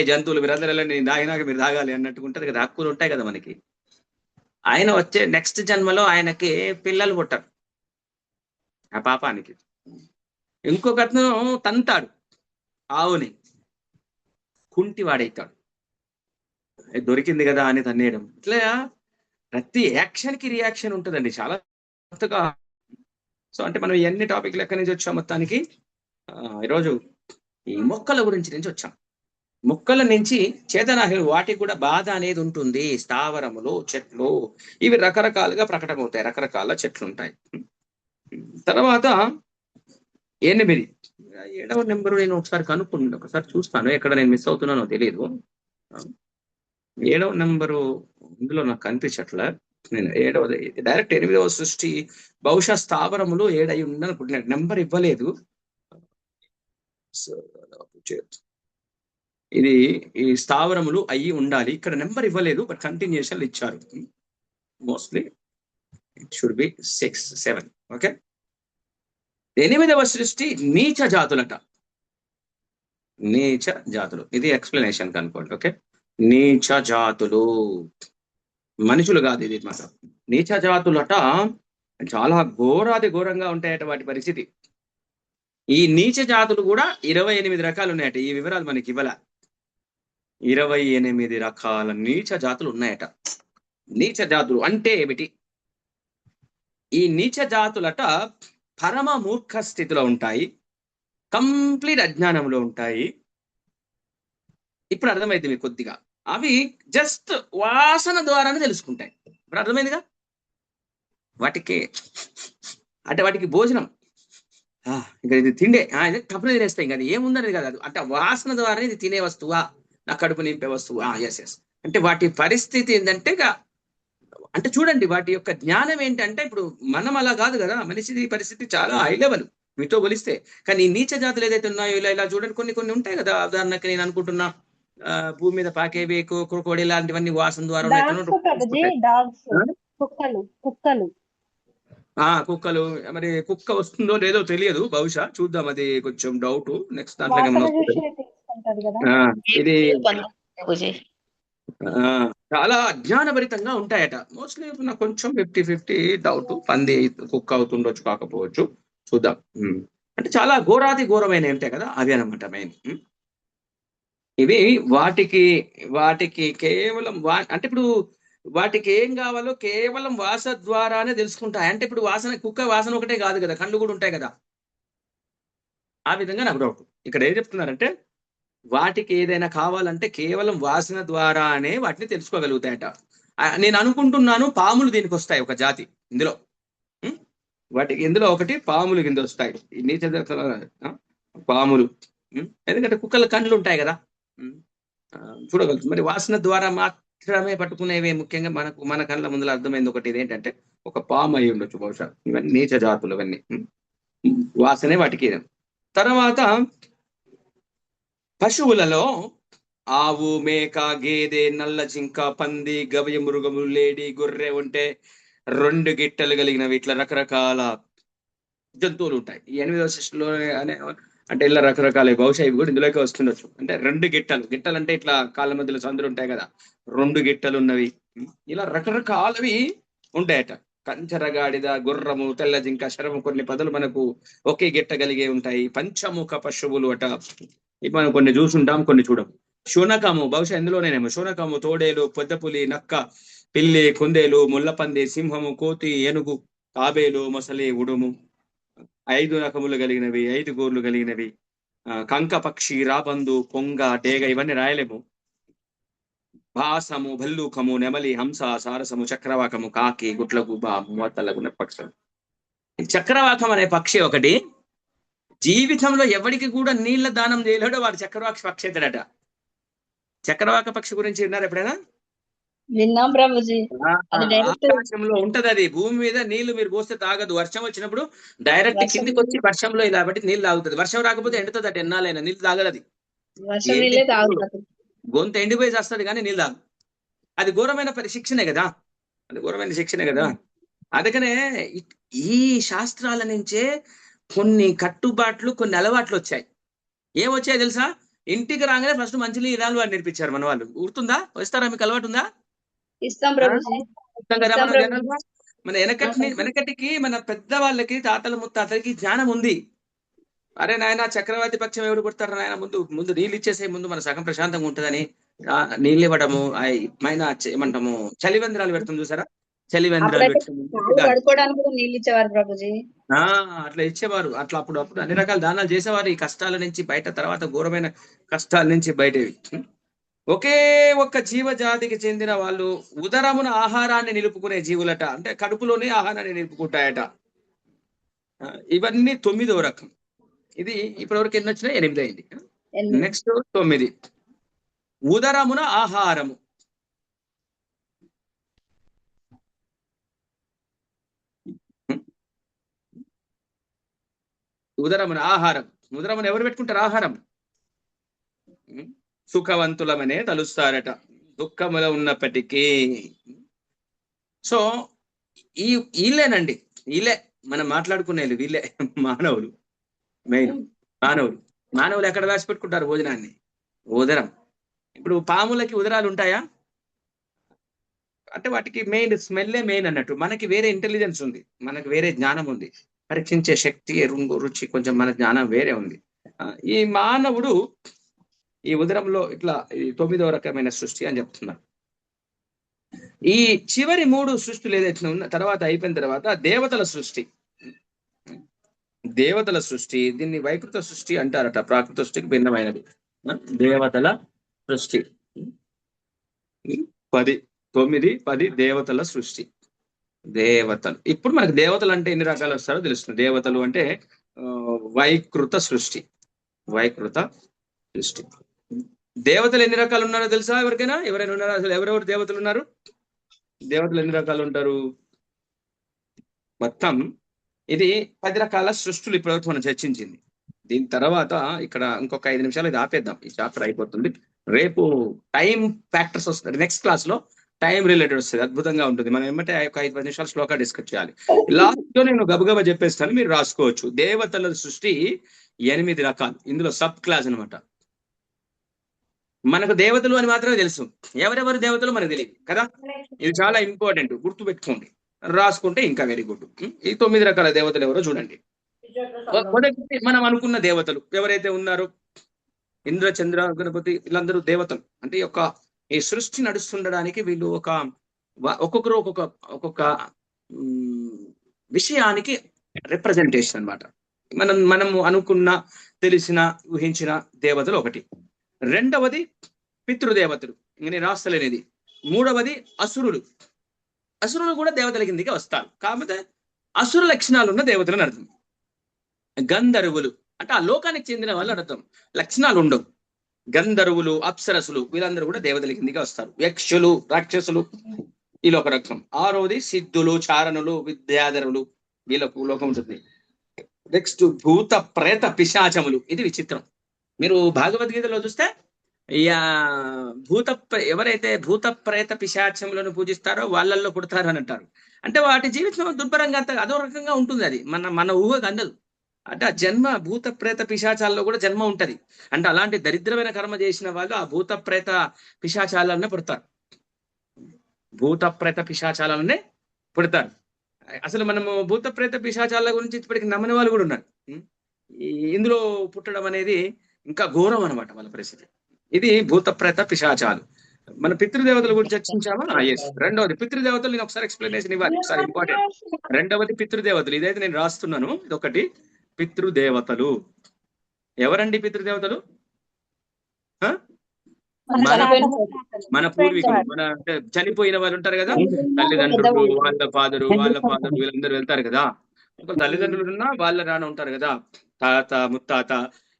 Speaker 1: జంతువులు మీరు అందరూ నేను తాగినాక మీరు తాగాలి అన్నట్టుగా ఉంటది కదా, హక్కులు ఉంటాయి కదా మనకి. ఆయన వచ్చే నెక్స్ట్ జన్మలో ఆయనకి పిల్లలు పుట్టారు, ఆ పాపానికి. ఇంకొక అతను తంతాడు ఆవుని, కుంటి వాడైతాడు, దొరికింది కదా అని తన్నేయడం. ఇట్లా ప్రతి యాక్షన్ కి రియాక్షన్ ఉంటుందండి, చాలా కొత్తగా. సో అంటే మనం ఎన్ని టాపిక్లు ఎక్కడి నుంచి వచ్చాం మొత్తానికి, ఈరోజు ఈ మొక్కల నుంచి వచ్చాం. మొక్కల నుంచి చేతనాహులు, వాటికి కూడా బాధ అనేది ఉంటుంది. స్థావరములు, చెట్లు, ఇవి రకరకాలుగా ప్రకటమవుతాయి, రకరకాల చెట్లు ఉంటాయి. తర్వాత 8. 7వ నెంబరు నేను ఒకసారి కనుక్కుంటా, ఒకసారి చూస్తాను ఎక్కడ నేను మిస్ అవుతున్నానో తెలియదు. 7వ నెంబరు ఇందులో నాకు కనిపించట్లే. నేను 7వది డైరెక్ట్ 8వ సృష్టి బహుశా స్థావరములు 7 అయి ఉందనుకుంటున్నాను. నెంబర్ ఇవ్వలేదు. ఇది ఈ స్థావరములు అయ్యి ఉండాలి. ఇక్కడ నెంబర్ ఇవ్వలేదు, బట్ కంటిన్యూషన్ ఇచ్చారు. Mostly it should be 6, 7. Okay. 8వ సృష్టి నీచ జాతులట. నీచ జాతులు, ఇది ఎక్స్ప్లెనేషన్ కనుకోండి. ఓకే. నీచ జాతులు మనుషులు కాదు, ఇది మాత్రం నీచ జాతులట. చాలా ఘోరాది ఘోరంగా ఉంటాయట వాటి పరిస్థితి. ఈ నీచ జాతులు కూడా 28 రకాలు ఉన్నాయట. ఈ వివరాలు మనకి ఇవ్వాల. 28 రకాల నీచ జాతులు ఉన్నాయట. నీచ జాతులు అంటే ఏమిటి? ఈ నీచ జాతులట పరమ మూర్ఖ స్థితిలో ఉంటాయి, కంప్లీట్ అజ్ఞానంలో ఉంటాయి. ఇప్పుడు అర్థమైంది మీకు కొద్దిగా. అవి జస్ట్ వాసన ద్వారానే తెలుసుకుంటాయి. ఇప్పుడు అర్థమైందిగా. వాటికి అంటే వాటికి భోజనం ఇంకా ఇది తిండే తప్పున తినేస్తాయి. ఇంకా ఏముందనేది కదా, అంటే వాసన ద్వారా ఇది తినే వస్తువా, నా కడుపు నింపే వస్తువా? ఎస్. అంటే వాటి పరిస్థితి ఏంటంటే అంటే చూడండి వాటి యొక్క జ్ఞానం ఏంటంటే, ఇప్పుడు మనం అలా కాదు కదా, మనిషి పరిస్థితి చాలా హై లెవెల్ మీతో పోలిస్తే. కానీ ఈ నీచ జాతులు ఏదైతే ఉన్నాయో ఇలా చూడండి, కొన్ని ఉంటాయి కదా. ఉదాహరణకి నేను అనుకుంటున్నా భూమి మీద పాకేవి, కోడి లాంటివన్నీ వాసన ద్వారా కుక్కలు. మరి కుక్క వస్తుందో లేదో తెలియదు, బహుశా చూద్దాం, అది కొంచెం డౌట్. నెక్స్ట్ దాంట్లో ఇది చాలా అజ్ఞానభరితంగా ఉంటాయట. మోస్ట్లీ నాకు కొంచెం 50-50 డౌట్. పంది కుక్క అవుతుండొచ్చు, కాకపోవచ్చు, చూద్దాం. అంటే చాలా ఘోరాది ఘోరమైన ఉంటాయి కదా, అవి అనమాట మెయిన్. ఇవి వాటికి కేవలం అంటే ఇప్పుడు వాటికి ఏం కావాలో కేవలం వాస ద్వారానే తెలుసుకుంటాయి. అంటే ఇప్పుడు కుక్క వాసన ఒకటే కాదు కదా, కళ్ళు కూడా ఉంటాయి కదా. ఆ విధంగా నాకు డౌట్. ఇక్కడ ఏం చెప్తున్నారంటే, వాటికి ఏదైనా కావాలంటే కేవలం వాసన ద్వారానే వాటిని తెలుసుకోగలుగుతాయట. నేను అనుకుంటున్నాను పాములు దీనికి వస్తాయి, ఒక జాతి ఇందులో. వాటికి ఇందులో ఒకటి పాములు కింద వస్తాయి, ఈ నీచ పాములు. ఎందుకంటే కుక్కల కళ్ళు ఉంటాయి కదా, చూడగలుగుతుంది. మరి వాసన ద్వారా మాత్రమే పట్టుకునేవి ముఖ్యంగా మన కళ్ళ ముందులో అర్థమైంది ఒకటి, ఇదేంటంటే ఒక పాము అయి ఉండొచ్చు బహుశా. ఇవన్నీ నీచ జాతులు, ఇవన్నీ వాసనే వాటికి. తర్వాత పశువులలో ఆవు, మేక, గేదె, నల్ల జింక, పంది, గవయ, మృగము, లేడి, గొర్రె ఉంటే 2 గిట్టలు కలిగినవి, ఇట్లా రకరకాల జంతువులు ఉంటాయి. ఈ 8వ సృష్టిలో అంటే ఇలా రకరకాల, బహుశా ఇవి కూడా ఇందులోకి వస్తుండొచ్చు. అంటే 2 గిట్టలు అంటే ఇట్లా కాళ్ళ మధ్యలో సందులు ఉంటాయి కదా, 2 గిట్టలు ఉన్నవి. ఇలా రకరకాలవి ఉంటాయట. కంచరగాడిద, గుర్రము, తెల్ల జింక, శరము, కొన్ని పదులు మనకు ఒకే గిట్ట కలిగే ఉంటాయి. పంచముఖ పశువులు అట. ఇవి మనం కొన్ని చూసుంటాం, కొన్ని చూడం. శూనకము, బహుశా ఇందులోనేమో శూనకము, తోడేలు, పొద్దపులి, నక్క, పిల్లి, కుందేలు, ముళ్ళపంది, సింహము, కోతి, ఏనుగు, తాబేలు, మొసలి, ఉడుము, 5 రకములు కలిగినవి, 5 గోర్లు కలిగినవి. కంక పక్షి, రాబందు, కొంగ, డేగ, ఇవన్నీ రాయలేము. భాసము, భల్లూకము, నెమలి, హంస, సారసము, చక్రవాకము, కాకి, గుట్లగూబ, మూవత్తలగున్న పక్షులు. చక్రవాకం అనే పక్షి ఒకటి జీవితంలో ఎవరికి కూడా నీళ్ల దానం చేయలేడు, వాడు చక్రవాక పక్షి అవుతాడట. చక్రవాక పక్షి గురించి విన్నారు ఎప్పుడైనా?
Speaker 4: విన్నాం ప్రభుజీ.
Speaker 1: ఆకాశంలో ఉంటది అది. భూమి మీద నీళ్లు మీరు పోస్తే తాగదు. వర్షం వచ్చినప్పుడు డైరెక్ట్ కిందికి వచ్చి వర్షంలో ఇలా బట్టి నీళ్ళు తాగుతుంది. వర్షం రాకపోతే ఎండుతుంది అటు, ఎన్నాలైనా నీళ్ళు తాగదు అది. గొంత ఎండిపోయి చేస్తుంది కానీ నీళ్ళు తాగు. అది ఘోరమైన శిక్షణే కదా, అందుకనే ఈ శాస్త్రాల నుంచే కొన్ని కట్టుబాట్లు, కొన్ని అలవాట్లు వచ్చాయి. ఏమొచ్చాయి తెలుసా? ఇంటికి రాగానే ఫస్ట్ మంచి ఇరాలు వాడు నేర్పించారు మన వాళ్ళు. గుర్తుందా? వస్తారా? మీకు అలవాటు ఉందా? మన వెనకటికి మన పెద్ద వాళ్ళకి, తాతల ముత్తాతలకి జ్ఞానం ఉంది. అరే నాయన చక్రవర్తి పక్షం ఎవరు కొడతారు నాయన, ముందు నీళ్ళు ఇచ్చేసే, ముందు మన సగం ప్రశాంతంగా ఉంటుందని నీళ్ళు ఇవ్వడము. ఏమంటాము, చలివేంద్రాలు పెడతాం చూసారా, చలివేంద్రాలు అట్లా ఇచ్చేవారు. అట్లా అప్పుడు అన్ని రకాల దానాలు చేసేవారు. ఈ కష్టాల నుంచి బయట, తర్వాత ఘోరమైన కష్టాల నుంచి బయటవి. ఒకే ఒక్క జీవజాతికి చెందిన వాళ్ళు ఉదరమున ఆహారాన్ని నిలుపుకునే జీవులట. అంటే కడుపులోనే ఆహారాన్ని నిలుపుకుంటాయట. ఇవన్నీ 9వ రకం. ఇది ఇప్పటివరకు ఎన్ని వచ్చినాయి? 8 అయింది.
Speaker 4: 8.
Speaker 1: నెక్స్ట్ 9. ఉదరమున ఆహారము. ఉదరమున ఆహారం. ఉదరమున ఎవరు పెట్టుకుంటారు ఆహారం? సుఖవంతులమనే తలుస్తారట దుఃఖములో ఉన్నప్పటికీ. సో వీళ్ళేనండి, వీళ్ళే మనం మాట్లాడుకునేది, వీళ్ళే మానవులు. మెయిన్ మానవులు ఎక్కడ దాచి పెట్టుకుంటారు భోజనాన్ని? ఉదరం. ఇప్పుడు పాములకి ఉదరాలు ఉంటాయా అంటే వాటికి మెయిన్ స్మెల్లే మెయిన్ అన్నట్టు. మనకి వేరే ఇంటెలిజెన్స్ ఉంది, మనకి వేరే జ్ఞానం ఉంది, పరీక్షించే శక్తి, రుచి కొంచెం మన జ్ఞానం వేరే ఉంది. ఈ మానవుడు ఈ ఉదరంలో ఇట్లా 9వ రకమైన సృష్టి అని చెప్తున్నారు. ఈ చివరి 3 సృష్టిలు ఏదైతే ఉన్న తర్వాత అయిపోయిన తర్వాత దేవతల సృష్టి. దేవతల సృష్టి, దీన్ని వైకృత సృష్టి అంటారట, ప్రాకృత సృష్టికి భిన్నమైనది. దేవతల సృష్టి 9-10 దేవతల సృష్టి. దేవతలు. ఇప్పుడు మనకు దేవతలు అంటే ఎన్ని రకాలు వస్తారో తెలుస్తుంది. దేవతలు అంటే వైకృత సృష్టి. వైకృత సృష్టి. దేవతలు ఎన్ని రకాలు ఉన్నారో తెలుసా ఎవరికైనా? ఎవరైనా ఉన్నారా? అసలు ఎవరెవరు దేవతలు ఉన్నారు? దేవతలు ఎన్ని రకాలు ఉంటారు? మొత్తం ఇది 10 రకాల సృష్టిలు ఇప్పటివరకు మనం చర్చించింది. దీని తర్వాత ఇక్కడ ఇంకొక 5 నిమిషాలు ఇది ఆపేద్దాం, ఈ చాప్టర్ అయిపోతుంది. రేపు టైం ఫ్యాక్టర్స్ వస్తుంది, నెక్స్ట్ క్లాస్ లో టైం రిలేటెడ్ వస్తుంది, అద్భుతంగా ఉంటుంది. మనం ఏమంటే ఒక 5-10 నిమిషాలు శ్లోకా డిస్కస్ చేయాలి. లాస్ట్ లో నేను గబగబా చెప్పేస్తాను, మీరు రాసుకోవచ్చు. దేవతల సృష్టి 8 రకాలు, ఇందులో సబ్ క్లాస్ అనమాట. మనకు దేవతలు అని మాత్రమే తెలుసు, ఎవరెవరు దేవతలు మనకు తెలియదు కదా. ఇది చాలా ఇంపార్టెంట్, గుర్తు పెట్టుకోండి, రాసుకుంటే ఇంకా వెరీ గుడ్. ఈ 9 రకాల దేవతలు ఎవరో చూడండి. మొదటి మనం అనుకున్న దేవతలు ఎవరైతే ఉన్నారో, ఇంద్ర, చంద్ర, గణపతి, వీళ్ళందరూ దేవతలు. అంటే ఈ సృష్టి నడుస్తుండడానికి వీళ్ళు ఒక్కొక్కరు ఒక్కొక్క విషయానికి రిప్రజెంటేషన్ అన్నమాట. మనము అనుకున్న, తెలిసిన, ఊహించిన దేవతలు ఒకటి. రెండవది పితృదేవతలు, నేను రాస్తలేనిది. మూడవది అసురులు. అసురులు కూడా దేవతల కిందికి వస్తారు, కాకపోతే అసుర లక్షణాలు ఉన్న దేవతలను అర్థం. గంధర్వులు అంటే ఆ లోకానికి చెందిన వాళ్ళు అర్థం, లక్షణాలు ఉండవు. గంధర్వులు, అప్సరసులు, వీళ్ళందరూ కూడా దేవతల కిందికి వస్తారు. యక్షులు, రాక్షసులు, వీళ్ళు ఒక రకం. ఆరవది సిద్ధులు, చారణులు, విద్యాధరులు, వీళ్ళకు లోకం ఉంటుంది. నెక్స్ట్ భూత ప్రేత పిశాచములు. ఇది విచిత్రం. మీరు భగవద్గీతలో చూస్తే ఎవరైతే భూత ప్రేత పిశాచములను పూజిస్తారో వాళ్ళల్లో పుడతారు అని అంటారు. అంటే వాటి జీవితం దుర్భరంగా అదో రకంగా ఉంటుంది. అది మన ఊహకు అందదు. అంటే ఆ జన్మ, భూత ప్రేత పిశాచాల్లో కూడా జన్మ ఉంటది. అంటే అలాంటి దరిద్రమైన కర్మ చేసిన వాళ్ళు ఆ భూత ప్రేత పిశాచాలనే పుడతారు. భూత ప్రేత పిశాచాలనే పుడతారు. అసలు మనము భూత ప్రేత పిశాచాల గురించి ఇప్పటికి నమ్మని వాళ్ళు కూడా ఉన్నారు. ఇందులో పుట్టడం అనేది ఇంకా ఘోరం అనమాట వాళ్ళ పరిస్థితి. ఇది భూత ప్రేత పిశాచాలు. మన పితృదేవతల గురించి చర్చించామా? ఎస్. రెండవది పితృదేవతలు, నేను ఒకసారి ఎక్స్ప్లెనేషన్ ఇవ్వాలి, ఒకసారి ఇంపార్టెంట్. రెండవది పితృదేవతలు, ఇదైతే నేను రాస్తున్నాను, ఇదొకటి. పితృదేవతలు ఎవరండి? పితృదేవతలు మన పూర్వీకులు, మన చనిపోయిన వాళ్ళు ఉంటారు కదా, తల్లిదండ్రులు, వాళ్ళ ఫాదరు, వీళ్ళందరూ వెళ్తారు కదా. తల్లిదండ్రులు ఉన్నా వాళ్ళ రాన ఉంటారు కదా, తాత, ముత్తాత.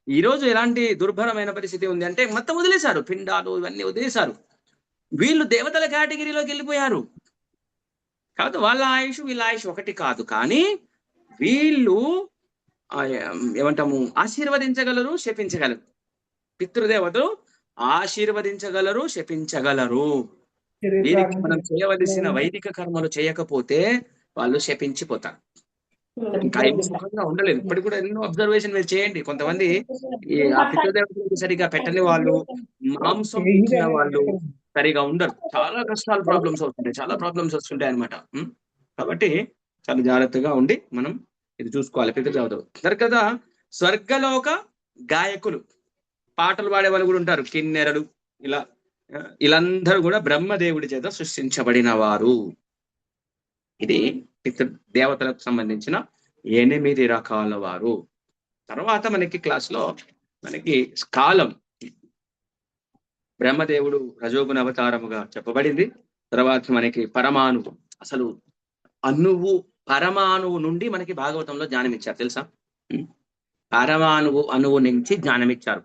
Speaker 1: ఈ రోజు ఎలాంటి దుర్భరమైన పరిస్థితి ఉంది అంటే మొత్తం వదిలేశారు, పిండాలు ఇవన్నీ వదిలేశారు. వీళ్ళు దేవతల కేటగిరీలోకి వెళ్ళిపోయారు. కాబట్టి వాళ్ళ ఆయుష్, వీళ్ళ ఆయుష్ ఒకటి కాదు. కానీ వీళ్ళు ఏమంటాము, ఆశీర్వదించగలరు, శపించగలరు. పితృదేవతలు ఆశీర్వదించగలరు, శపించగలరు. దీనికి మనం చేయవలసిన వైదిక కర్మలు చేయకపోతే వాళ్ళు శపించిపోతారు, ఇంకా సుఖంగా ఉండలేదు. ఇప్పటికి కూడా ఎన్నో అబ్జర్వేషన్ మీరు చేయండి. కొంతమంది ఆ పితృదేవతలకు సరిగా పెట్టని వాళ్ళు, మాంసం ఇచ్చిన వాళ్ళు సరిగా ఉండరు. చాలా కష్టాలు, ప్రాబ్లమ్స్ వస్తుంటాయి అనమాట. కాబట్టి చాలా జాగ్రత్తగా ఉండి మనం ఇది చూసుకోవాలి. పితృదేవతలు కదా. స్వర్గలోక గాయకులు, పాటలు పాడే వాళ్ళు కూడా ఉంటారు, కిన్నెరలు. వీళ్ళందరూ కూడా బ్రహ్మదేవుడి చేత సృష్టించబడిన వారు. ఇది పితృదేవతలకు సంబంధించిన 8 రకాల వారు. తర్వాత మనకి క్లాస్ లో మనకి కాలం, బ్రహ్మదేవుడు రజోగుణ అవతారముగా చెప్పబడింది. తర్వాత మనకి పరమాణువు, అసలు అణువు, పరమాణువు నుండి మనకి భాగవతంలో జ్ఞానం ఇచ్చారు తెలుసా. అణువు నుంచి జ్ఞానం ఇచ్చారు.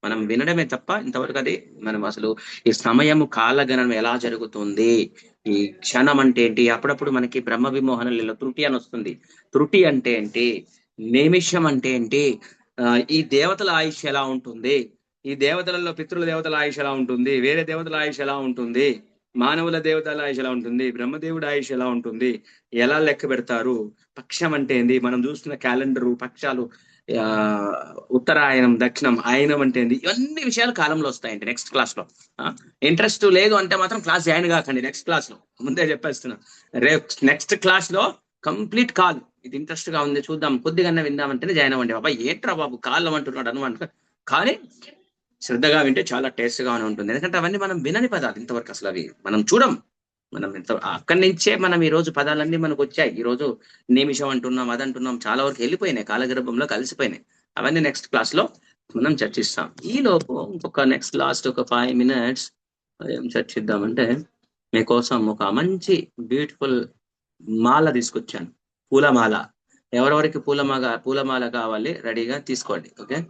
Speaker 1: మనం వినడమే తప్ప ఇంతవరకు అది మనం అసలు ఈ సమయము కాలగణనం ఎలా జరుగుతుంది, ఈ క్షణం అంటే ఏంటి, అప్పుడప్పుడు మనకి బ్రహ్మ విమోహనలో త్రుటి అని వస్తుంది. త్రుటి అంటే ఏంటి, నిమిషం అంటే ఏంటి, ఈ దేవతల ఆయుష్ ఎలా ఉంటుంది, ఈ దేవతలలో పితృల దేవతల ఆయుష్ ఎలా ఉంటుంది, వేరే దేవతల ఆయుష్ ఎలా ఉంటుంది, మానవుల దేవతల ఆయుష్ ఎలా ఉంటుంది, బ్రహ్మదేవుడి ఆయుష్ ఎలా ఉంటుంది, ఎలా లెక్క పెడతారు, పక్షం అంటే ఏంది, మనం చూస్తున్న క్యాలెండరు పక్షాలు, ఆ ఉత్తరాయణం దక్షిణం ఆయనం అంటే ఏంది, ఇవన్నీ విషయాలు కాలంలో వస్తాయండి నెక్స్ట్ క్లాస్ లో. ఇంట్రెస్ట్ లేదు అంటే మాత్రం క్లాస్ జాయిన్ కాకండి నెక్స్ట్ క్లాస్ లో, ముందే చెప్పేస్తున్నా. రేపు నెక్స్ట్ క్లాస్ లో కంప్లీట్ కాల్, ఇది ఇంట్రెస్ట్ గా ఉంది చూద్దాం కొద్దిగా విందామంటేనే జాయిన్ అవ్వండి. బాబా ఏంట్రా బాబు కాలం అంటున్నాడు అనుకుంటా, కానీ శ్రద్ధగా వింటే చాలా టేస్ట్ గానే ఉంటుంది. ఎందుకంటే అవన్నీ మనం వినని పదాలు ఇంతవరకు, అసలు అవి మనం చూడం. మనం ఎంత అక్కడి నుంచే మనం ఈ రోజు పదాలన్నీ మనకు వచ్చాయి. ఈ రోజు నిమిషం అంటున్నాం, అదంటున్నాం, చాలా వరకు వెళ్ళిపోయినాయి, కాలగర్భంలో కలిసిపోయినాయి. అవన్నీ నెక్స్ట్ క్లాస్ లో మనం చర్చిస్తాం. ఈ లోపు ఇంకొక నెక్స్ట్ లాస్ట్ ఒక 5 minutes ఏం చర్చిద్దామంటే, మీకోసం ఒక మంచి బ్యూటిఫుల్ మాల తీసుకొచ్చాను, పూలమాల. ఎవరెవరికి పూలమాల కావాలి రెడీగా తీసుకోండి. ఓకే,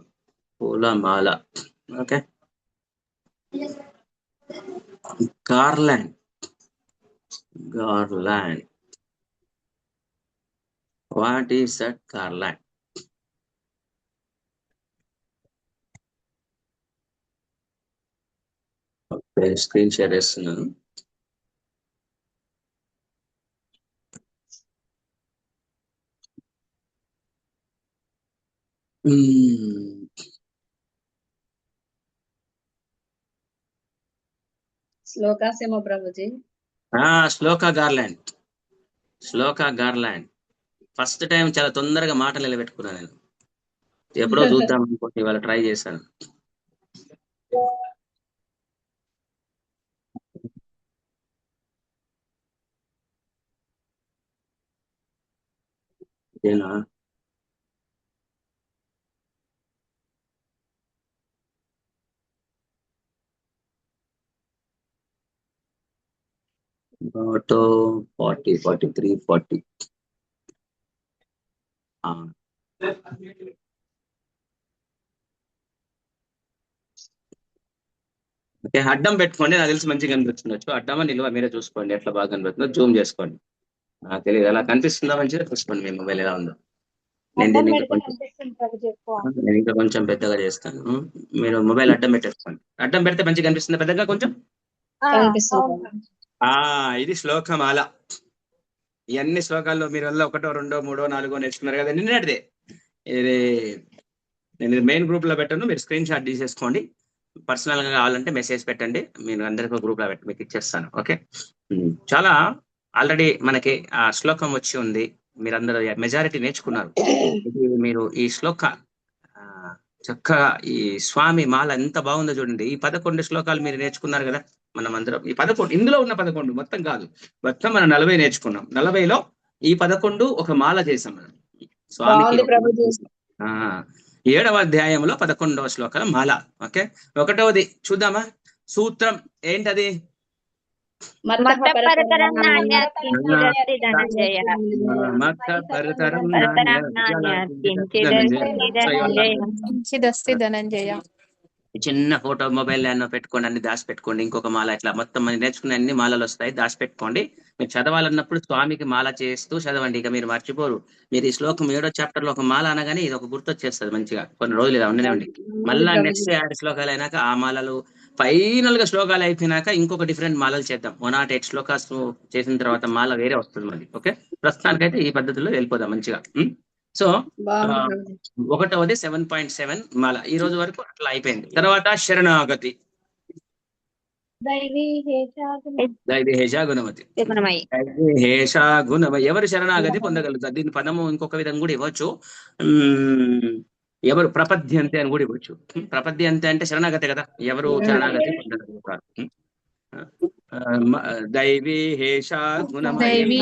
Speaker 1: పూలమాల. Okay, garland. What is that garland? Screen share చేస్తున్నాను.
Speaker 4: శ్లోకాసేమో ప్రభుజీ.
Speaker 1: శ్లోక గార్లాండ్. ఫస్ట్ టైం చాలా తొందరగా మాటలు నిలబెట్టుకున్నాను నేను. ఎప్పుడో చూద్దాం అనుకుంటే ఇవాళ ట్రై చేశాను. ఇదేనా? ఆటో 40, 43, 40. ఓకే, అడ్డం పెట్టుకోండి, నాకు తెలిసి మంచిగా కనిపిస్తుండొచ్చు. అడ్డమా నిలువ మీరే చూసుకోండి ఎట్లా బాగా కనిపిస్తుందో, జూమ్ చేసుకోండి. నాకు తెలియదు ఎలా కనిపిస్తుందా, మంచిగా చూసుకోండి మీ మొబైల్ ఎలా ఉందో. నేను దీన్ని ఇంకా కొంచెం పెద్దగా చేస్తాను. మీరు మొబైల్ అడ్డం పెట్టేసుకోండి. అడ్డం పెడితే మంచిగా కనిపిస్తుందా పెద్దగా కొంచెం? ఇది శ్లోకమాల. ఇవన్నీ శ్లోకాల్లో మీరు వల్ల 1, 2, 3, 4 నేర్చుకున్నారు కదా నిన్నటిదే. నేను మెయిన్ గ్రూప్ లో పెట్టాను, మీరు స్క్రీన్ షాట్ తీసేసుకోండి. పర్సనల్ గా కావాలంటే మెసేజ్ పెట్టండి, మీరు అందరికీ గ్రూప్ లో పెట్టి మీకు ఇచ్చేస్తాను. ఓకే, చాలా ఆల్రెడీ మనకి ఆ శ్లోకం వచ్చి ఉంది, మీరందరూ మెజారిటీ నేర్చుకున్నారు. మీరు ఈ శ్లోక చక్కగా ఈ స్వామి మాల ఎంత బాగుందో చూడండి. ఈ 11 శ్లోకాలు మీరు నేర్చుకున్నారు కదా, మనం అందరం ఈ 11, ఇందులో ఉన్న 11 మొత్తం కాదు, మొత్తం మనం 40 నేర్చుకున్నాం. 40లో ఈ 11 ఒక మాల చేసాం మనం స్వామికి. 7వ అధ్యాయంలో 11వ శ్లోకాల మాల. ఓకే, 1వది చూద్దామా? సూత్రం ఏంటది? చిన్న ఫోటో మొబైల్ పెట్టుకోండి, అన్ని దాచిపెట్టుకోండి. ఇంకొక మాల ఇట్లా మొత్తం మనం నేర్చుకునే అన్ని మాలలు వస్తాయి, దాచిపెట్టుకోండి. మీరు చదవాలన్నప్పుడు స్వామికి మాల చేస్తూ చదవండి, ఇక మీరు మర్చిపోరు. మీరు ఈ శ్లోకం 7వ చాప్టర్ లో ఒక మాల అనగానే ఇది ఒక గుర్తొచ్చేస్తుంది మంచిగా. కొన్ని రోజులు ఇలా ఉండనివ్వండి, మళ్ళా నెక్స్ట్ 6 శ్లోకాలు అయినాక ఆ మాలలు, ఫైనల్ గా శ్లోకాలు అయిపోయినాక ఇంకొక డిఫరెంట్ మాలలు చేద్దాం. 108 శ్లోకాస్ చేసిన తర్వాత మాల వేరే వస్తుంది మళ్ళీ. ఓకే, ప్రస్తుతానికైతే ఈ పద్ధతిలో వెళ్ళిపోదాం మంచిగా. సో 1వది 7.7 మాల ఈ రోజు వరకు అట్లా అయిపోయింది. తర్వాత శరణాగతి. ఎవరు శరణాగతి పొందగలుగుతారు? దీని పదము ఇంకొక విధంగా కూడా ఇవ్వచ్చు. ఎవరు ప్రపద్యంతే అని కూడా ఇవ్వచ్చు. ప్రపద్యంతే అంటే శరణాగతి కదా, ఎవరు శరణాగతి పొందగలుగుతారు? దైవీ హేషా గుణమయీ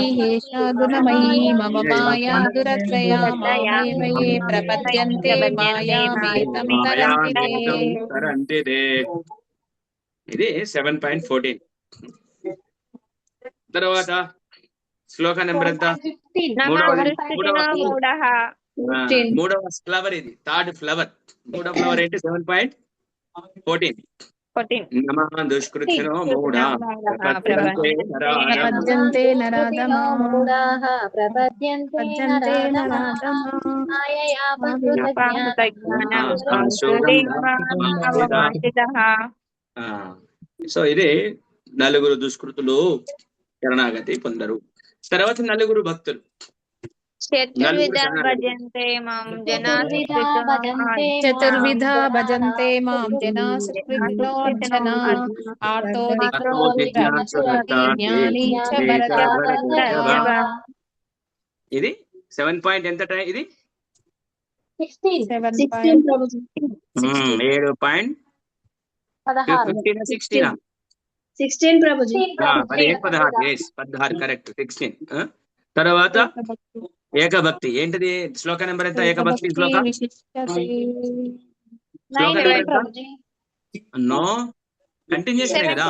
Speaker 6: మమ మాయా దురత్రయా మామేవయే ప్రపద్యంతే మాయామేతం
Speaker 1: తరంతి తే. ఇది 7.14. తర్వాత శ్లోక నెంబర్ ఎంత? మూడవ ఫ్లవర్ ఇది, థర్డ్ ఫ్లవర్. మూడవ ఫ్లవర్ ఏంటి? 7.14.
Speaker 5: 14.
Speaker 1: నమః దుష్కృతినో మూఢా ప్రపద్యంతే నరాధమా.
Speaker 6: ప్రపద్యంతే నరాధమా
Speaker 2: మూఢాః ప్రపద్యంతే
Speaker 6: భజంతే
Speaker 2: నరాధమా
Speaker 6: నరాధమా
Speaker 2: మాయయా
Speaker 1: సో ఇది నలుగురు దుష్కృతులు శరణాగతి పొందరు. తర్వాత నలుగురు భక్తులు.
Speaker 5: చతుర్విధ భజంతే మాం జనాః
Speaker 6: చతుర్విధ భజంతే మాం జనా సుకృతిలోచనా ఆర్తో జ్ఞాని చ భరత.
Speaker 1: ఇది 7 పాయింట్ ఎంత ఇది?
Speaker 4: 16 ప్రభుజీ.
Speaker 1: 7.15 16
Speaker 4: 16 ప్రభుజీ.
Speaker 1: 16 కరెక్ట్. 16. తర్వాత ఏకభక్తి ఏంటిది? శ్లోక నెంబర్ ఎంత? ఏకభక్తి శ్లోక నో కంటిన్యూషన్ కదా.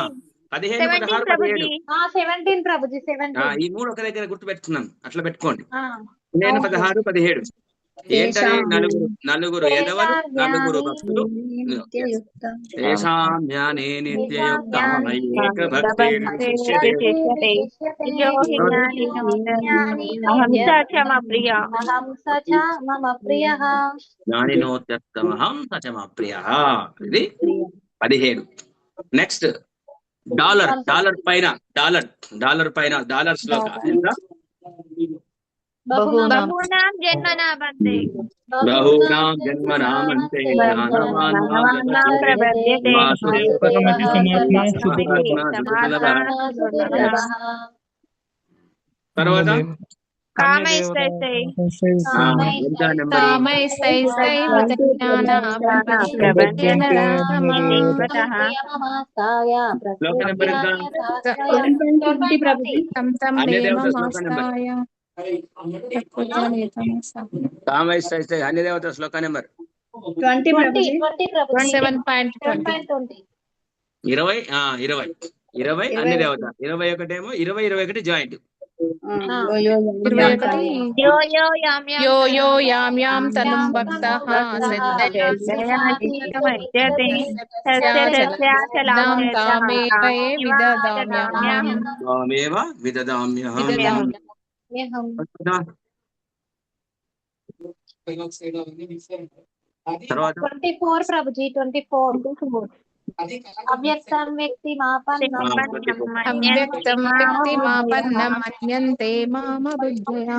Speaker 1: 15, 16, 17.
Speaker 2: 17 ప్రభుజీ 17.
Speaker 1: ఈ మూడు ఒక దగ్గర గుర్తు పెట్టుకున్నాం, అట్లా పెట్టుకోండి. నేను 16, 17 ఏంటది? నలుగురు ఎదవలు, నలుగురు భక్తులు. తేషాం జ్ఞానే నిత్యయుక్తం ఏకభక్తి శిష్యతే. జ్ఞానినోత్యక్తమహం స చ మమ ప్రియః. ఇది 17. నెక్స్ట్ డాలర్ పైన డాలర్ శ్లోక ఎంత?
Speaker 5: బహూనాం జన్మనామంతే
Speaker 1: జ్ఞానవాన్
Speaker 5: ప్రపద్యతే.
Speaker 1: తర్వాత
Speaker 5: కామైస్తైస్తై
Speaker 6: కామైస్తైస్తైవ జ్ఞాన
Speaker 1: శ్లోక నెంబర్ ఎంత?
Speaker 4: 20 ప్రభుజీ.
Speaker 6: తం తం
Speaker 1: అన్య దేవత శ్లోక
Speaker 6: నేమమాస్తాయ
Speaker 1: కామైస్తైస్తై అన్య దేవత శ్లోక నెంబర్
Speaker 4: 20 ప్రభుజీ.
Speaker 6: 7.20
Speaker 1: 20. 20 అన్ని దేవత. 21 ఏమో 21 జాయింట్.
Speaker 6: 21
Speaker 5: యో యో యాం యాం
Speaker 6: యో యో యాం యాం తనుం భక్తః
Speaker 1: త్వామేవ విదదామ్యహం. తర్వాత
Speaker 2: 24 ప్రభుజీ 24. అవ్యక్తం వ్యక్తి మాపన్నం
Speaker 6: అవ్యక్తం వ్యక్తిమాపన్నం మన్యంతే మామబుద్ధయా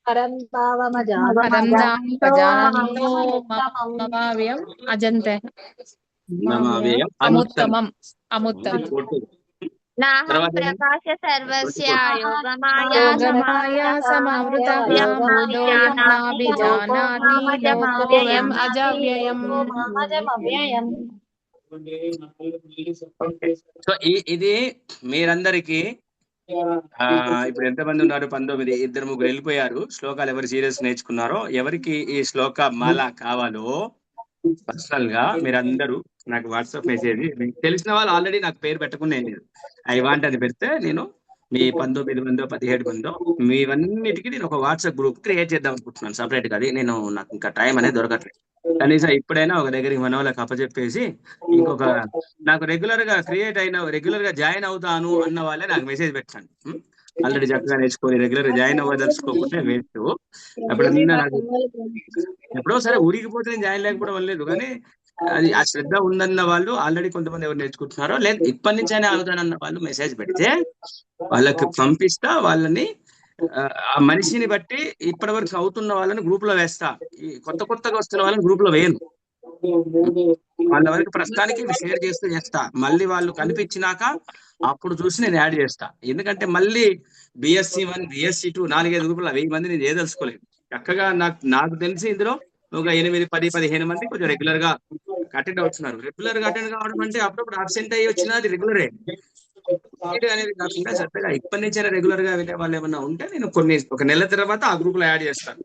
Speaker 2: పరం
Speaker 6: పరం దాపజానంతో మమవ్యం అజంతః
Speaker 1: నమావేయం
Speaker 6: అముత్తమం అముత్తమం
Speaker 5: నాహం ప్రకాశ సర్వస్య యోగమాయా
Speaker 6: యోగమాయా సమావృతవ్యం బుధోయం నాభిజానాతి లోకోయం అజవ్యయం.
Speaker 1: సో ఇది మీరందరికి ఇప్పుడు ఎంతమంది ఉన్నారు? 19. 2, 3 వెళ్ళిపోయారు. శ్లోకాలు ఎవరు సీరియస్ నేర్చుకున్నారో, ఎవరికి ఈ శ్లోక మాల కావాలో పర్సనల్ గా మీరందరూ నాకు వాట్సాప్ మెసేజ్, మీకు తెలిసిన వాళ్ళు ఆల్రెడీ నాకు పేరు పెట్టుకునే లేదు. ఐ వాంట్ అని పెడితే నేను మీ 19 మందో 17 మందో మీవన్నిటికీ నేను ఒక వాట్సాప్ గ్రూప్ క్రియేట్ చేద్దాం అనుకుంటున్నాను సపరేట్ గా. అది నాకు ఇంకా టైం అనేది దొరకట్లేదు. కనీసం ఇప్పుడైనా ఒక దగ్గరికి మన వాళ్ళకి అప్పచెప్పేసి ఇంకొక నాకు రెగ్యులర్ గా జాయిన్ అవుతాను అన్న వాళ్ళే నాకు మెసేజ్ పెట్టండి. ఆల్రెడీ చక్కగా నేర్చుకొని రెగ్యులర్ గా జాయిన్ అవ్వదలుచుకోకుంటే వేస్ట్. ఎప్పుడన్నా నాకు ఎప్పుడో సరే ఊరికిపోతే నేను జాయిన్ లేకపోవడం లేదు, కానీ అది ఆ శ్రద్ధ ఉందన్న వాళ్ళు ఆల్రెడీ కొంతమంది ఎవరు నేర్చుకుంటున్నారో, లేదా ఇప్పటి నుంచి అయినా అవుతానన్న వాళ్ళు మెసేజ్ పెడితే వాళ్ళకి పంపిస్తా. వాళ్ళని ఆ మనిషిని బట్టి ఇప్పటి వరకు అవుతున్న వాళ్ళని గ్రూప్ లో వేస్తా. ఈ కొత్తగా వస్తున్న వాళ్ళని గ్రూప్ లో వేయను. వాళ్ళ వరకు ప్రస్తుతానికి షేర్ చేస్తా. మళ్ళీ వాళ్ళు కనిపించినాక అప్పుడు చూసి నేను యాడ్ చేస్తా. ఎందుకంటే మళ్ళీ BSc 1 BSc 2 4-5 గ్రూపులు 1000 మంది నేను చేయదలుచుకోలేదు. చక్కగా నాకు తెలిసి ఇందులో ఒక 8, 10, 15 మంది కొంచెం రెగ్యులర్ గా అటెండ్ అవుతున్నారు. రెగ్యులర్ గా అటెండ్ కావడం అంటే అప్పుడప్పుడు అబ్సెంట్ అయ్యి వచ్చినా అది రెగ్యులరే అనేది కాకుండా చక్కగా ఇప్పటి నుంచైనా రెగ్యులర్ గా వినే వాళ్ళు ఏమన్నా ఉంటే నేను ఒక నెల తర్వాత ఆ గ్రూప్ లో యాడ్ చేస్తాను.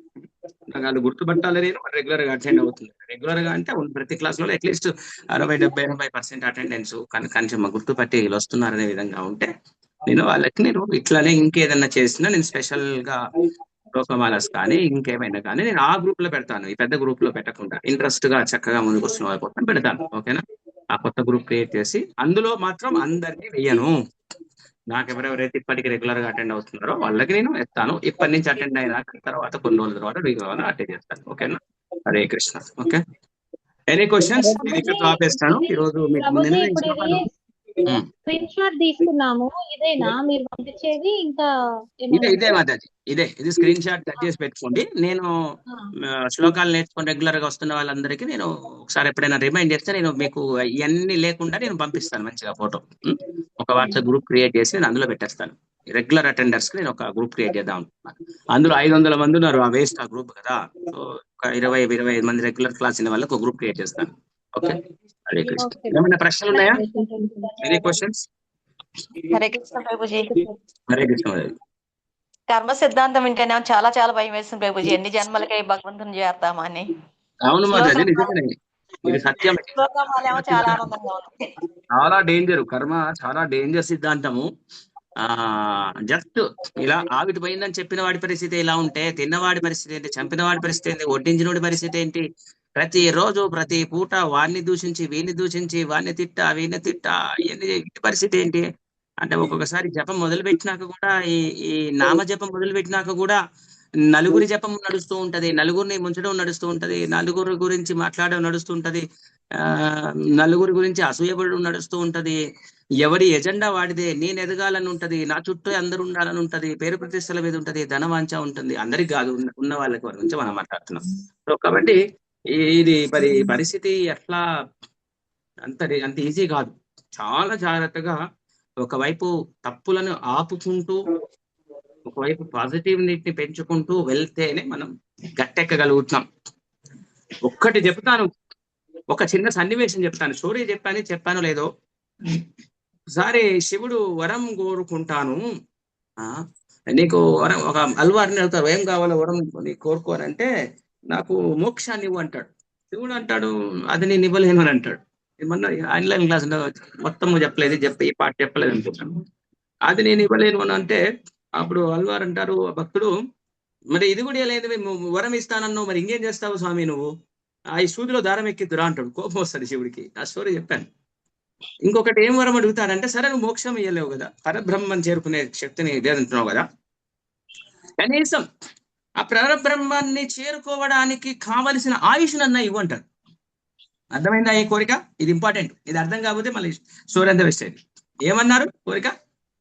Speaker 1: నాకు వాళ్ళు గుర్తుపట్టాలి, నేను రెగ్యులర్ గా అటెండ్ అవుతుంది. రెగ్యులర్ గా అంటే ప్రతి క్లాస్ లో అట్లీస్ట్ 60-70-80% అటెండెన్స్ కనీసం గుర్తుపట్టి వస్తున్నారనే విధంగా ఉంటే నేను వాళ్ళకి ఇట్లానే ఇంకేదన్నా చేసినా నేను స్పెషల్ గా లోకమాలస్ కానీ ఇంకేమైనా కానీ నేను ఆ గ్రూప్ లో పెడతాను, ఈ పెద్ద గ్రూప్ లో పెట్టకుండా ఇంట్రెస్ట్ గా చక్కగా ముందుకు వస్తున్న వాళ్ళ కోసం పెడతాను. ఓకేనా? ఆ కొత్త గ్రూప్ క్రియేట్ చేసి అందులో మాత్రం అందరికీ వెయ్యను. నాకు ఎవరెవరైతే ఇప్పటికి రెగ్యులర్ గా అటెండ్ అవుతున్నారో వాళ్ళకి నేను ఇస్తాను. ఇప్పటి నుంచి అటెండ్ అయిన తర్వాత కొన్ని రోజుల తర్వాత రెగ్యులర్ గా అటెండ్ చేస్తాను. ఓకేనా? Hare Krishna. Okay, any questions? నేను ఇక్కడ ఆపేస్తాను. ఈ రోజు మీకు
Speaker 2: ప్రభుజీ
Speaker 1: నిన్న
Speaker 2: ఇప్పుడు ఇది స్క్రీన్ షాట్ తీసుకున్నాము, ఇదేనా మీరు పంపించేది? ఇంకా
Speaker 1: ఇదే మాతాజీ, ఇది స్క్రీన్ షాట్ కట్ చేసి పెట్టుకోండి. నేను శ్లోకాలు నేర్చుకొని రెగ్యులర్ గా వస్తున్న వాళ్ళందరికీ నేను ఒకసారి ఎప్పుడైనా రిమైండ్ చేస్తే నేను మీకు ఇవన్నీ లేకుండా నేను పంపిస్తాను మంచిగా ఫోటో. ఒక వాట్సాప్ గ్రూప్ క్రియేట్ చేసి నేను అందులో పెట్టేస్తాను. రెగ్యులర్ అటెండర్స్ కి నేను ఒక గ్రూప్ క్రియేట్ చేద్దాం అనుకుంటున్నాను. అందులో 500 మంది ఉన్నారు, ఆ వేస్ట్ ఆ గ్రూప్ కదా. సో ఒక 20-25 మంది రెగ్యులర్ క్లాస్ అయిన వాళ్ళకి ఒక గ్రూప్ క్రియేట్ చేస్తాను. ఓకే, హరే కృష్ణ. ఏమైనా ప్రశ్నలు ఉన్నాయా? Any questions?
Speaker 7: హరే కృష్ణ ప్రభుజీ.
Speaker 1: హరే కృష్ణ.
Speaker 7: కర్మ సిద్ధాంతం వింటేనే చాలా చాలా భయం వేస్తుంది ప్రభుజీ, ఎన్ని జన్మలకై భగవంతుని చేస్తామని.
Speaker 1: అవును మాతాజీ, నిజమే, ఇది సత్యం.
Speaker 7: శ్లోకమాలేమో చాలా ఆనందంగా ఉంది.
Speaker 1: చాలా డేంజర్, కర్మ చాలా డేంజర్ సిద్ధాంతము. జస్ట్ ఇలా ఆవిటి పోయిందని చెప్పిన వాడి పరిస్థితి ఇలా ఉంటే, తిన్నవాడి పరిస్థితి ఏంటి, చంపిన వాడి పరిస్థితి ఏంటి, వడ్డించినోడి పరిస్థితి ఏంటి? ప్రతి రోజు ప్రతి పూట వాడిని దూషించి వీడిని దూషించి వాడిని తిట్టా వీడిని తిట్టా, ఇంటి పరిస్థితి ఏంటి అంటే, ఒక్కొక్కసారి జపం మొదలు పెట్టినాక కూడా ఈ నామ జపం మొదలు పెట్టినాక కూడా నలుగురి జపం నడుస్తూ ఉంటది, నలుగురిని ముంచడం నడుస్తూ ఉంటది, నలుగురి గురించి మాట్లాడడం నడుస్తూ ఉంటది, నలుగురి గురించి అసూయపడడం నడుస్తూ ఉంటది. ఎవడి ఎజెండా వాడిదే, నేను ఎదగాలని ఉంటది, నా చుట్టూ అందరు ఉండాలని ఉంటది, పేరు ప్రతిష్టల మీద ఉంటది, ధనవాంఛ ఉంటుంది. అందరికి కాదు, ఉన్న వాళ్ళకి గురించి మనం మాట్లాడుతున్నాం. సో కాబట్టి ఇది పరిస్థితి ఎట్లా అంత ఈజీ కాదు. చాలా జాగ్రత్తగా ఒకవైపు తప్పులను ఆపుకుంటూ ఒకవైపు పాజిటివ్ నీటిని పెంచుకుంటూ వెళ్తేనే మనం గట్టెక్కగలుగుతున్నాం. ఒక్కటి చెప్తాను, ఒక చిన్న సన్నివేశం చెప్తాను, స్టోరీ చెప్పాను లేదో. ఒకసారి శివుడు వరం కోరుకుంటాను, నీకు వరం, ఒక అల్వారిని అడుగుతారు, ఏం కావాలో వరం నీకు కోరుకోరంటే, నాకు మోక్షాన్ని ఇవ్వు అంటాడు. శివుడు అంటాడు, అది నేను ఇవ్వలేను అని అంటాడు. మొన్న ఆన్లైన్ క్లాస్ మొత్తం చెప్పలేదు, ఈ పాట చెప్పలేదు అనుకుంటాను. అది నేను ఇవ్వలేను అని అంటే, అప్పుడు అల్వారు అంటారు, భక్తుడు, మరి ఇది కూడా లేదు, మేము వరం ఇస్తానన్నావు, మరి ఇంకేం చేస్తావు స్వామి నువ్వు, ఈ సూదిలో దారం ఎక్కిద్దురా అంటాడు. కోపం వస్తుంది శివుడికి. ఆ స్టోరీ చెప్పాను. ఇంకొకటి ఏం వరం అడుగుతాడంటే, సరే నువ్వు మోక్షం ఇయ్యలేవు కదా, పరబ్రహ్మం చేరుకునే శక్తిని లేదంటున్నావు కదా, కనీసం ఆ పరబ్రహ్మాన్ని చేరుకోవడానికి కావలసిన ఆయుష్నన్నా ఇవ్వంటాడు. అర్థమైందా ఈ కోరిక? ఇది ఇంపార్టెంట్. ఇది అర్థం కాకపోతే మళ్ళీ స్టోరీ అంతా వేస్ట్ అయింది. ఏమన్నారు కోరిక?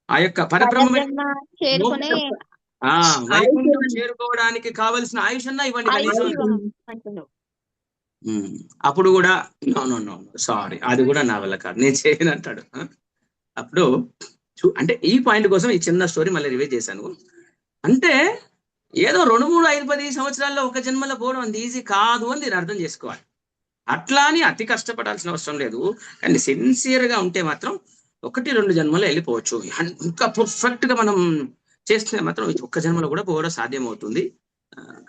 Speaker 1: ఆ యొక్క పరబ్రహ్మ వైకుంఠం చేరుకోవడానికి కావలసిన ఆయుష్ అన్నా ఇవ్వండి కనీసం. అప్పుడు కూడా నో సారీ, అది కూడా నా వల్ల కాదు, నేను చేయను అంటాడు. అప్పుడు అంటే ఈ పాయింట్ కోసం ఈ చిన్న స్టోరీ మళ్ళీ రివైజ్ చేశాను. అంటే ఏదో 2, 3, 5, 10 సంవత్సరాల్లో ఒక జన్మలో పోవడం అంత ఈజీ కాదు అని నేను అర్థం చేసుకోవాలి. అట్లా అని అతి కష్టపడాల్సిన అవసరం లేదు. కానీ సిన్సియర్ గా ఉంటే మాత్రం 1-2 జన్మలో వెళ్ళిపోవచ్చు. ఇంకా పర్ఫెక్ట్ గా మనం చేస్తే మాత్రం ఒక్క జన్మలో కూడా పోవడం సాధ్యమవుతుంది.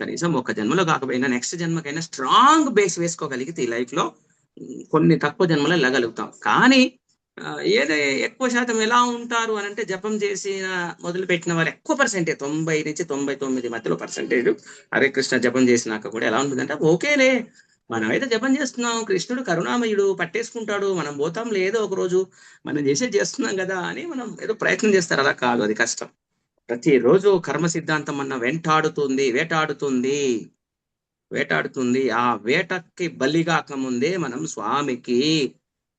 Speaker 1: కనీసం ఒక్క జన్మలో కాకపోయినా నెక్స్ట్ జన్మకైనా స్ట్రాంగ్ బేస్ వేసుకోగలిగితే ఈ లైఫ్ లో కొన్ని తక్కువ జన్మలో వెళ్ళగలుగుతాం. కానీ ఏదో ఎక్కువ శాతం ఎలా ఉంటారు అని అంటే, జపం చేసి మొదలు పెట్టిన వారు ఎక్కువ పర్సెంటేజ్, 90 నుంచి 99 మధ్యలో పర్సెంటేజ్ హరే కృష్ణ జపం చేసినాక కూడా ఎలా ఉంటుందంటే, ఓకేలే మనమైతే జపం చేస్తున్నాం, కృష్ణుడు కరుణామయుడు పట్టేసుకుంటాడు, మనం పోతాం లేదో ఒక రోజు, మనం చేస్తున్నాం కదా అని మనం ఏదో ప్రయత్నం చేస్తారు. అలా కాదు, అది కష్టం. ప్రతిరోజు కర్మ సిద్ధాంతం అన్న వేటాడుతుంది. ఆ వేటకి బలిగాక ముందే మనం స్వామికి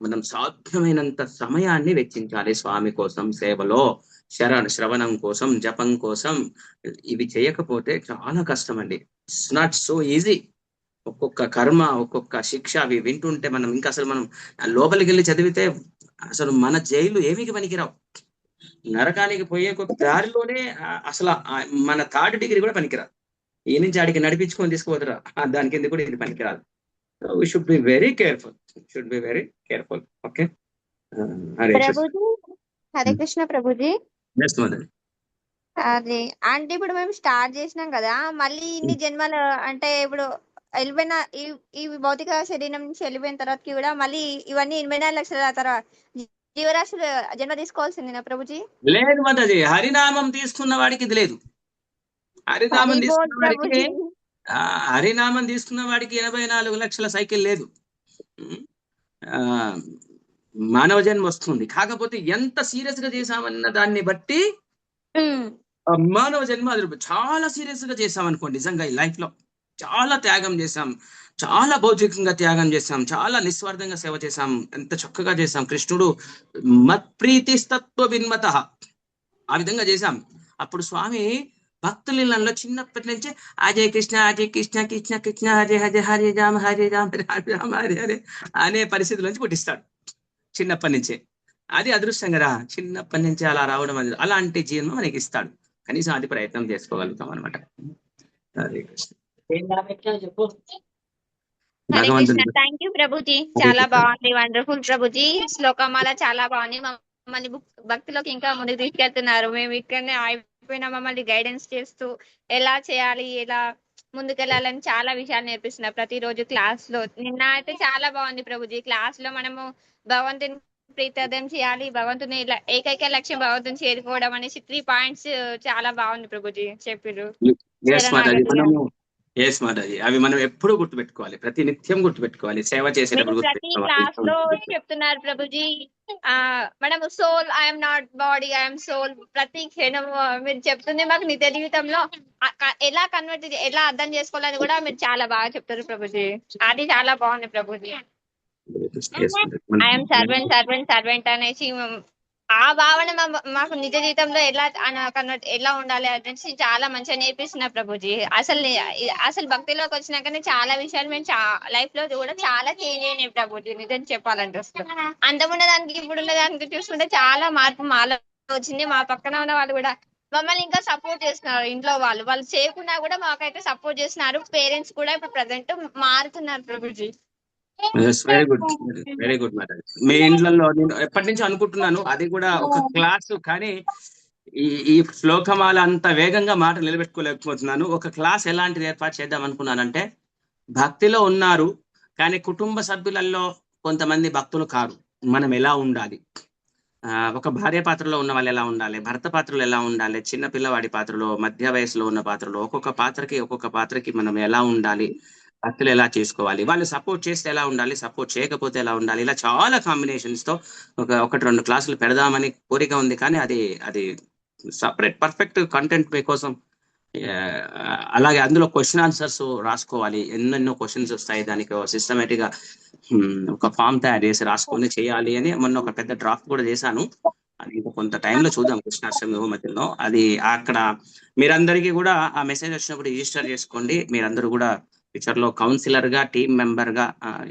Speaker 1: మనం సాధ్యమైనంత సమయాన్ని వెచ్చించాలి. స్వామి కోసం, సేవలో, శ్రవణం కోసం, జపం కోసం. ఇవి చేయకపోతే చాలా కష్టం అండి. It's not so easy. ఒక్కొక్క కర్మ, ఒక్కొక్క శిక్ష అవి వింటుంటే మనం ఇంకా అసలు మనం లోపలికి వెళ్ళి చదివితే అసలు మన జైలు ఏమికి పనికిరావు. నరకానికి పోయే దారిలోనే అసలు మన 3rd డిగ్రీ కూడా పనికిరాదు. ఈ నుంచి ఆడికి నడిపించుకొని తీసుకుపోతారా, దాని కింద కూడా ఇది పనికిరాదు. We should be very careful. Okay.
Speaker 5: Hare Krishna Prabhuji. అది అంటే ఇప్పుడు మేము స్టార్ట్ చేసినాం కదా, మళ్ళీ ఇన్ని జన్మలు అంటే ఇప్పుడు వెళ్ళిపోయిన ఈ భౌతిక శరీరం నుంచి వెళ్ళిపోయిన తర్వాత కూడా మళ్ళీ ఇవన్నీ 84 లక్షల తర్వాత జీవరాశులు జన్మ తీసుకోవాల్సిందేనా ప్రభుజీ?
Speaker 1: లేదు మాతాజీ, హరినామం తీసుకున్న వాడికి ఇది లేదు. హరినామం
Speaker 5: హరి బోల్
Speaker 1: తీసుకున్న వాడికి
Speaker 5: ప్రభుజీ.
Speaker 1: హరినామం తీసుకున్న వాడికి 84 లక్షల సైకిల్ లేదు. ఆ మానవ జన్మ వస్తుంది. కాకపోతే ఎంత సీరియస్ గా చేశామన్న దాన్ని బట్టి మానవ జన్మ చాలా సీరియస్ గా చేసాం అనుకోండి. నిజంగా ఈ లైఫ్ లో చాలా త్యాగం చేశాం, చాలా భౌతికంగా త్యాగం చేశాం, చాలా నిస్వార్థంగా సేవ చేశాం, ఎంత చక్కగా చేశాం. కృష్ణుడు మత్ప్రీతిస్తత్వ విన్మత ఆ విధంగా చేశాం. అప్పుడు స్వామి భక్తులలో చిన్నప్పటి నుంచే అజయ్ కృష్ణ అజయ్ కృష్ణ కృష్ణ కృష్ణ హరే హరే హరే రామ హరే రామ హరే రామ హరే హరే అనే పరిస్థితుల నుంచి పుట్టిస్తాడు చిన్నప్పటి నుంచే. అది అదృష్టం కదా, చిన్నప్పటి నుంచి అలా రావడం అనేది. అలాంటి జీవనం మనకి ఇస్తాడు. కనీసం అది ప్రయత్నం చేసుకోగలుగుతాం అనమాట. హరే కృష్ణ.
Speaker 5: హరే కృష్ణ.
Speaker 1: భగవంతుడు
Speaker 5: థ్యాంక్ యూ ప్రభుజీ, చాలా బాగుంది, వండర్ఫుల్ ప్రభుజీ. శ్లోకమాల చాలా బాగుంది. మమ్మల్ని భక్తిలోకి ఇంకా ముందుకు తీసుకెళ్తున్నారు. మేము ఇక్కడనే అయిపోయినా మమ్మల్ని గైడెన్స్ చేస్తూ ఎలా చేయాలి, ఎలా ముందుకెళ్ళాలని చాలా విషయాలు నేర్పిస్తున్నారు ప్రతిరోజు క్లాస్ లో. నిన్న అయితే చాలా బాగుంది ప్రభుజీ. క్లాస్ లో మనము భగవంతుని ప్రీతార్థం చేయాలి, భగవంతుని ఏకైక లక్ష్యం భగవంతుని చేరుకోవడం అనేసి 3 పాయింట్స్ చాలా బాగుంది ప్రభుజీ చెప్పారు.
Speaker 1: అవి మనం ఎప్పుడు గుర్తుపెట్టుకోవాలి, ప్రతి నిత్యం గుర్తుపెట్టుకోవాలి, సేవ చేసేటప్పుడు
Speaker 5: ప్రతి క్లాస్ లో చెప్తున్నారు ప్రభుజీ. మనం soul, I'm not body, I'm soul. ప్రతి క్షణం మీరు చెప్తుంది మాకు నిత్య జీవితంలో ఎలా కన్వర్ట్, ఎలా అర్థం చేసుకోవాలని కూడా మీరు చాలా బాగా చెప్తారు ప్రభుజీ. అది చాలా బాగుంది Prabhuji. I'm servant servant servant అనేసి ఆ భావన మాకు నిజ జీవితంలో ఎలా కన్వర్ట్, ఎలా ఉండాలి అనేసి చాలా మంచిగా నేర్పిస్తున్నారు ప్రభుజీ. అసలు భక్తిలోకి వచ్చినాకనే చాలా విషయాలు మేము లైఫ్ లో కూడా చాలా చేంజ్ అయినాయి ప్రభుజీ. నిజం చెప్పాలంటే అసలు అంతమున్న దానికి ఇప్పుడున్న దానికి చూసుకుంటే చాలా మార్పు మాలో వచ్చింది. మా పక్కన ఉన్న వాళ్ళు కూడా మమ్మల్ని ఇంకా సపోర్ట్ చేస్తున్నారు. ఇంట్లో వాళ్ళు చేయకుండా కూడా మాకైతే సపోర్ట్ చేస్తున్నారు. పేరెంట్స్ కూడా ఇప్పుడు ప్రజెంట్ మారుతున్నారు Prabhuji.
Speaker 1: Very good, very good madam. మీ ఇండ్లలో నేను ఎప్పటి నుంచి అనుకుంటున్నాను అది కూడా ఒక క్లాసు, కానీ ఈ శ్లోకమాల అంత వేగంగా మాట నిలబెట్టుకోలేకపోతున్నాను. ఒక క్లాస్ ఎలాంటిది ఏర్పాటు చేద్దాం అనుకున్నానంటే, భక్తిలో ఉన్నారు కానీ కుటుంబ సభ్యులలో కొంతమంది భక్తులు కారు. మనం ఎలా ఉండాలి, ఒక భార్య పాత్రలో ఉన్న వాళ్ళు ఎలా ఉండాలి, భర్త పాత్రలో ఎలా ఉండాలి, చిన్న పిల్లవాడి పాత్రలో, మధ్య వయసులో ఉన్న పాత్రలో, ఒక్కొక్క పాత్రకి మనం ఎలా ఉండాలి, భక్తులు ఎలా చేసుకోవాలి, వాళ్ళు సపోర్ట్ చేస్తే ఎలా ఉండాలి, సపోర్ట్ చేయకపోతే ఎలా ఉండాలి, ఇలా చాలా కాంబినేషన్స్ తో 1-2 క్లాసులు పెడదామని కోరిక ఉంది. కానీ అది సపరేట్ పర్ఫెక్ట్ కంటెంట్ మీకోసం. అలాగే అందులో క్వశ్చన్ ఆన్సర్స్ రాసుకోవాలి. ఎన్నెన్నో క్వశ్చన్స్ వస్తాయి. దానికి సిస్టమేటిక్ గా ఒక ఫామ్ తయారు చేసి రాసుకొని చేయాలి అని మొన్న ఒక పెద్ద డ్రాఫ్ట్ కూడా చేశాను. అది ఇంకా కొంత టైంలో చూద్దాం కృష్ణాష్టమి మధ్యలో. అది అక్కడ మీరందరికీ కూడా ఆ మెసేజ్ వచ్చినప్పుడు రిజిస్టర్ చేసుకోండి. మీరందరూ కూడా ఫ్యూచర్ లో కౌన్సిలర్ గా, టీమ్ మెంబర్ గా,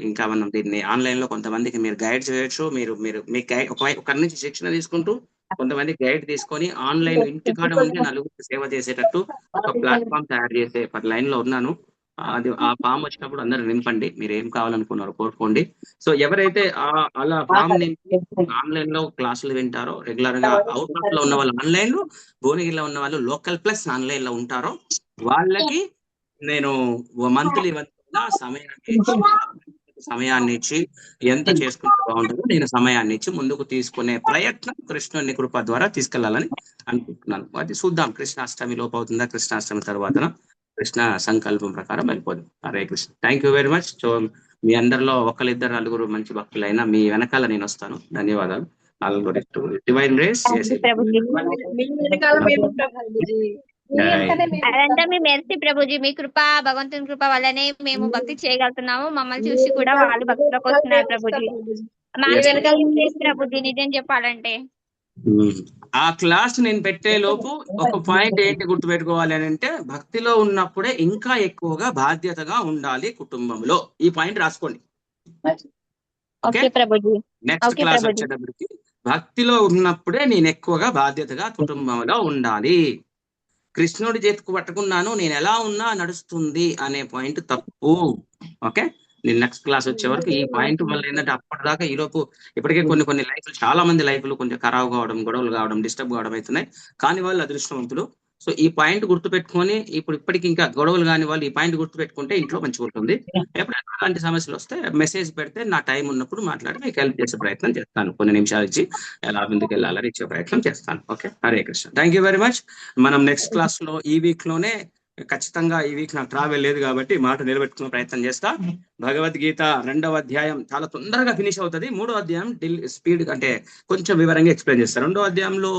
Speaker 1: ఇంకా మనం దీన్ని ఆన్లైన్ లో కొంతమందికి మీరు గైడ్ చేయొచ్చు. మీరు మీ గైడ్ ఒకరి నుంచి శిక్షణ తీసుకుంటూ కొంతమంది గైడ్ తీసుకొని ఆన్లైన్ ఇంటికాడ ఉంటే నలుగురికి సేవ చేసేటట్టు ఒక ప్లాట్ఫామ్ తయారు చేసే లైన్ లో ఉన్నాను. అది ఆ ఫామ్ వచ్చినప్పుడు అందరూ నింపండి. మీరు ఏం కావాలనుకున్నారో కోరుకోండి. సో ఎవరైతే అలా ఫామ్ నింపి ఆన్లైన్ లో క్లాసులు వింటారో, రెగ్యులర్ గా అవుట్ ఆఫ్ లో ఉన్న వాళ్ళు ఆన్లైన్ లో, భువనగిరిలో ఉన్న వాళ్ళు లోకల్ ప్లస్ ఆన్లైన్ లో ఉంటారో వాళ్ళకి నేను మంత్లీ సమయాన్ని ఇచ్చి ఎంత చేసుకుంటే బాగుంటుందో నేను సమయాన్ని ఇచ్చి ముందుకు తీసుకునే ప్రయత్నం కృష్ణుని కృప ద్వారా తీసుకెళ్లాలని అనుకుంటున్నాను. అది చూద్దాం, కృష్ణాష్టమి లోపు అవుతుందా, కృష్ణాష్టమి తర్వాత కృష్ణ సంకల్పం ప్రకారం వెళ్ళిపోదు. Hare Krishna. Thank you very much. So మీ అందరిలో 1-2 మంచి భక్తులైనా మీ వెనకాల నేను వస్తాను. ధన్యవాదాలు. డివైన్ రేస్
Speaker 5: అదంతా మీ మెర్సీ ప్రభుజీ. మీ కృప, భగవంతుని కృప వల్లనే మేము భక్తి చేయగలుగుతున్నాము. మమ్మల్ని చూసి కూడా వాళ్ళు భక్తిలోకి వస్తున్నారు ప్రభుజీ. మాకు వెనకాల ప్రభుజీ నిజం చెప్పాలంటే.
Speaker 1: ఆ క్లాస్ నేను పెట్టే లోపు ఒక పాయింట్ ఏంటి గుర్తుపెట్టుకోవాలి అని అంటే, భక్తిలో ఉన్నప్పుడే ఇంకా ఎక్కువగా బాధ్యతగా ఉండాలి కుటుంబంలో. ఈ పాయింట్ రాసుకోండి. నెక్స్ట్ క్లాస్ వచ్చేటప్పటికి భక్తిలో ఉన్నప్పుడే నేను ఎక్కువగా బాధ్యతగా కుటుంబంలో ఉండాలి. కృష్ణుడి చేతికి పట్టుకున్నాను, నేను ఎలా ఉన్నా నడుస్తుంది అనే పాయింట్ తప్పు. ఓకే, నేను నెక్స్ట్ క్లాస్ వచ్చే వరకు ఈ పాయింట్ వల్ల ఏంటంటే అప్పటిదాకా ఈలోపు ఇప్పటికే కొన్ని లైఫ్లు, చాలా మంది లైఫ్లు కొంచెం ఖరాబ్ కావడం, గొడవలు కావడం, డిస్టర్బ్ కావడం అవుతున్నాయి. కానీ వాళ్ళు అదృష్టవంతులు. సో ఈ పాయింట్ గుర్తుపెట్టుకొని ఇప్పటికి ఇంకా గొడవలు కాని వాళ్ళు ఈ పాయింట్ గుర్తుపెట్టుకుంటే ఇంట్లో మంచిగా ఉంటుంది. ఎప్పుడైనా అలాంటి సమస్యలు వస్తే మెసేజ్ పెడితే నా టైం ఉన్నప్పుడు మాట్లాడి మీకు హెల్ప్ చేసే ప్రయత్నం చేస్తాను. కొన్ని నిమిషాలు ఇచ్చి ఎలా ముందుకు వెళ్ళాలని ఇచ్చే ప్రయత్నం చేస్తాను. Okay, Hare Krishna. Thank you very much. మనం నెక్స్ట్ క్లాస్ లో ఈ వీక్ లోనే ఖచ్చితంగా, ఈ వీక్ నాకు ట్రావెల్ లేదు కాబట్టి మాట నిలబెట్టుకునే ప్రయత్నం చేస్తా. భగవద్గీత 2వ అధ్యాయం చాలా తొందరగా ఫినిష్ అవుతుంది. 3వ అధ్యాయం స్పీడ్ అంటే కొంచెం వివరంగా ఎక్స్ప్లెయిన్ చేస్తారు. 2వ అధ్యాయంలో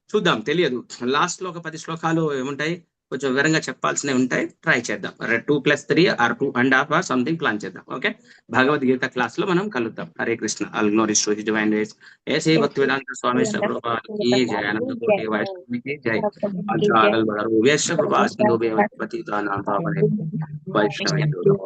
Speaker 1: చూద్దాం, తెలియదు. లాస్ట్ లో ఒక 10 శ్లోకాలు ఏముంటాయి, కొంచెం వివరంగా చెప్పాల్సినవి ఉంటాయి. ట్రై చేద్దాం. 2+3 ఆర్ 2.5 ఆర్ సంథింగ్ ప్లాన్ చేద్దాం. ఓకే, భగవద్గీత క్లాస్ లో మనం కలుద్దాం. Hare Krishna. All glories to his divine grace. A C Bhaktivedanta స్వామి ప్రభుపాదికి జై. అనంత కోటి వైష్ణవికి జై. ఆచార్య బలరు వేశ్య కృపా సింధు పతితానాం పావనే వైష్ణవేంద్ర.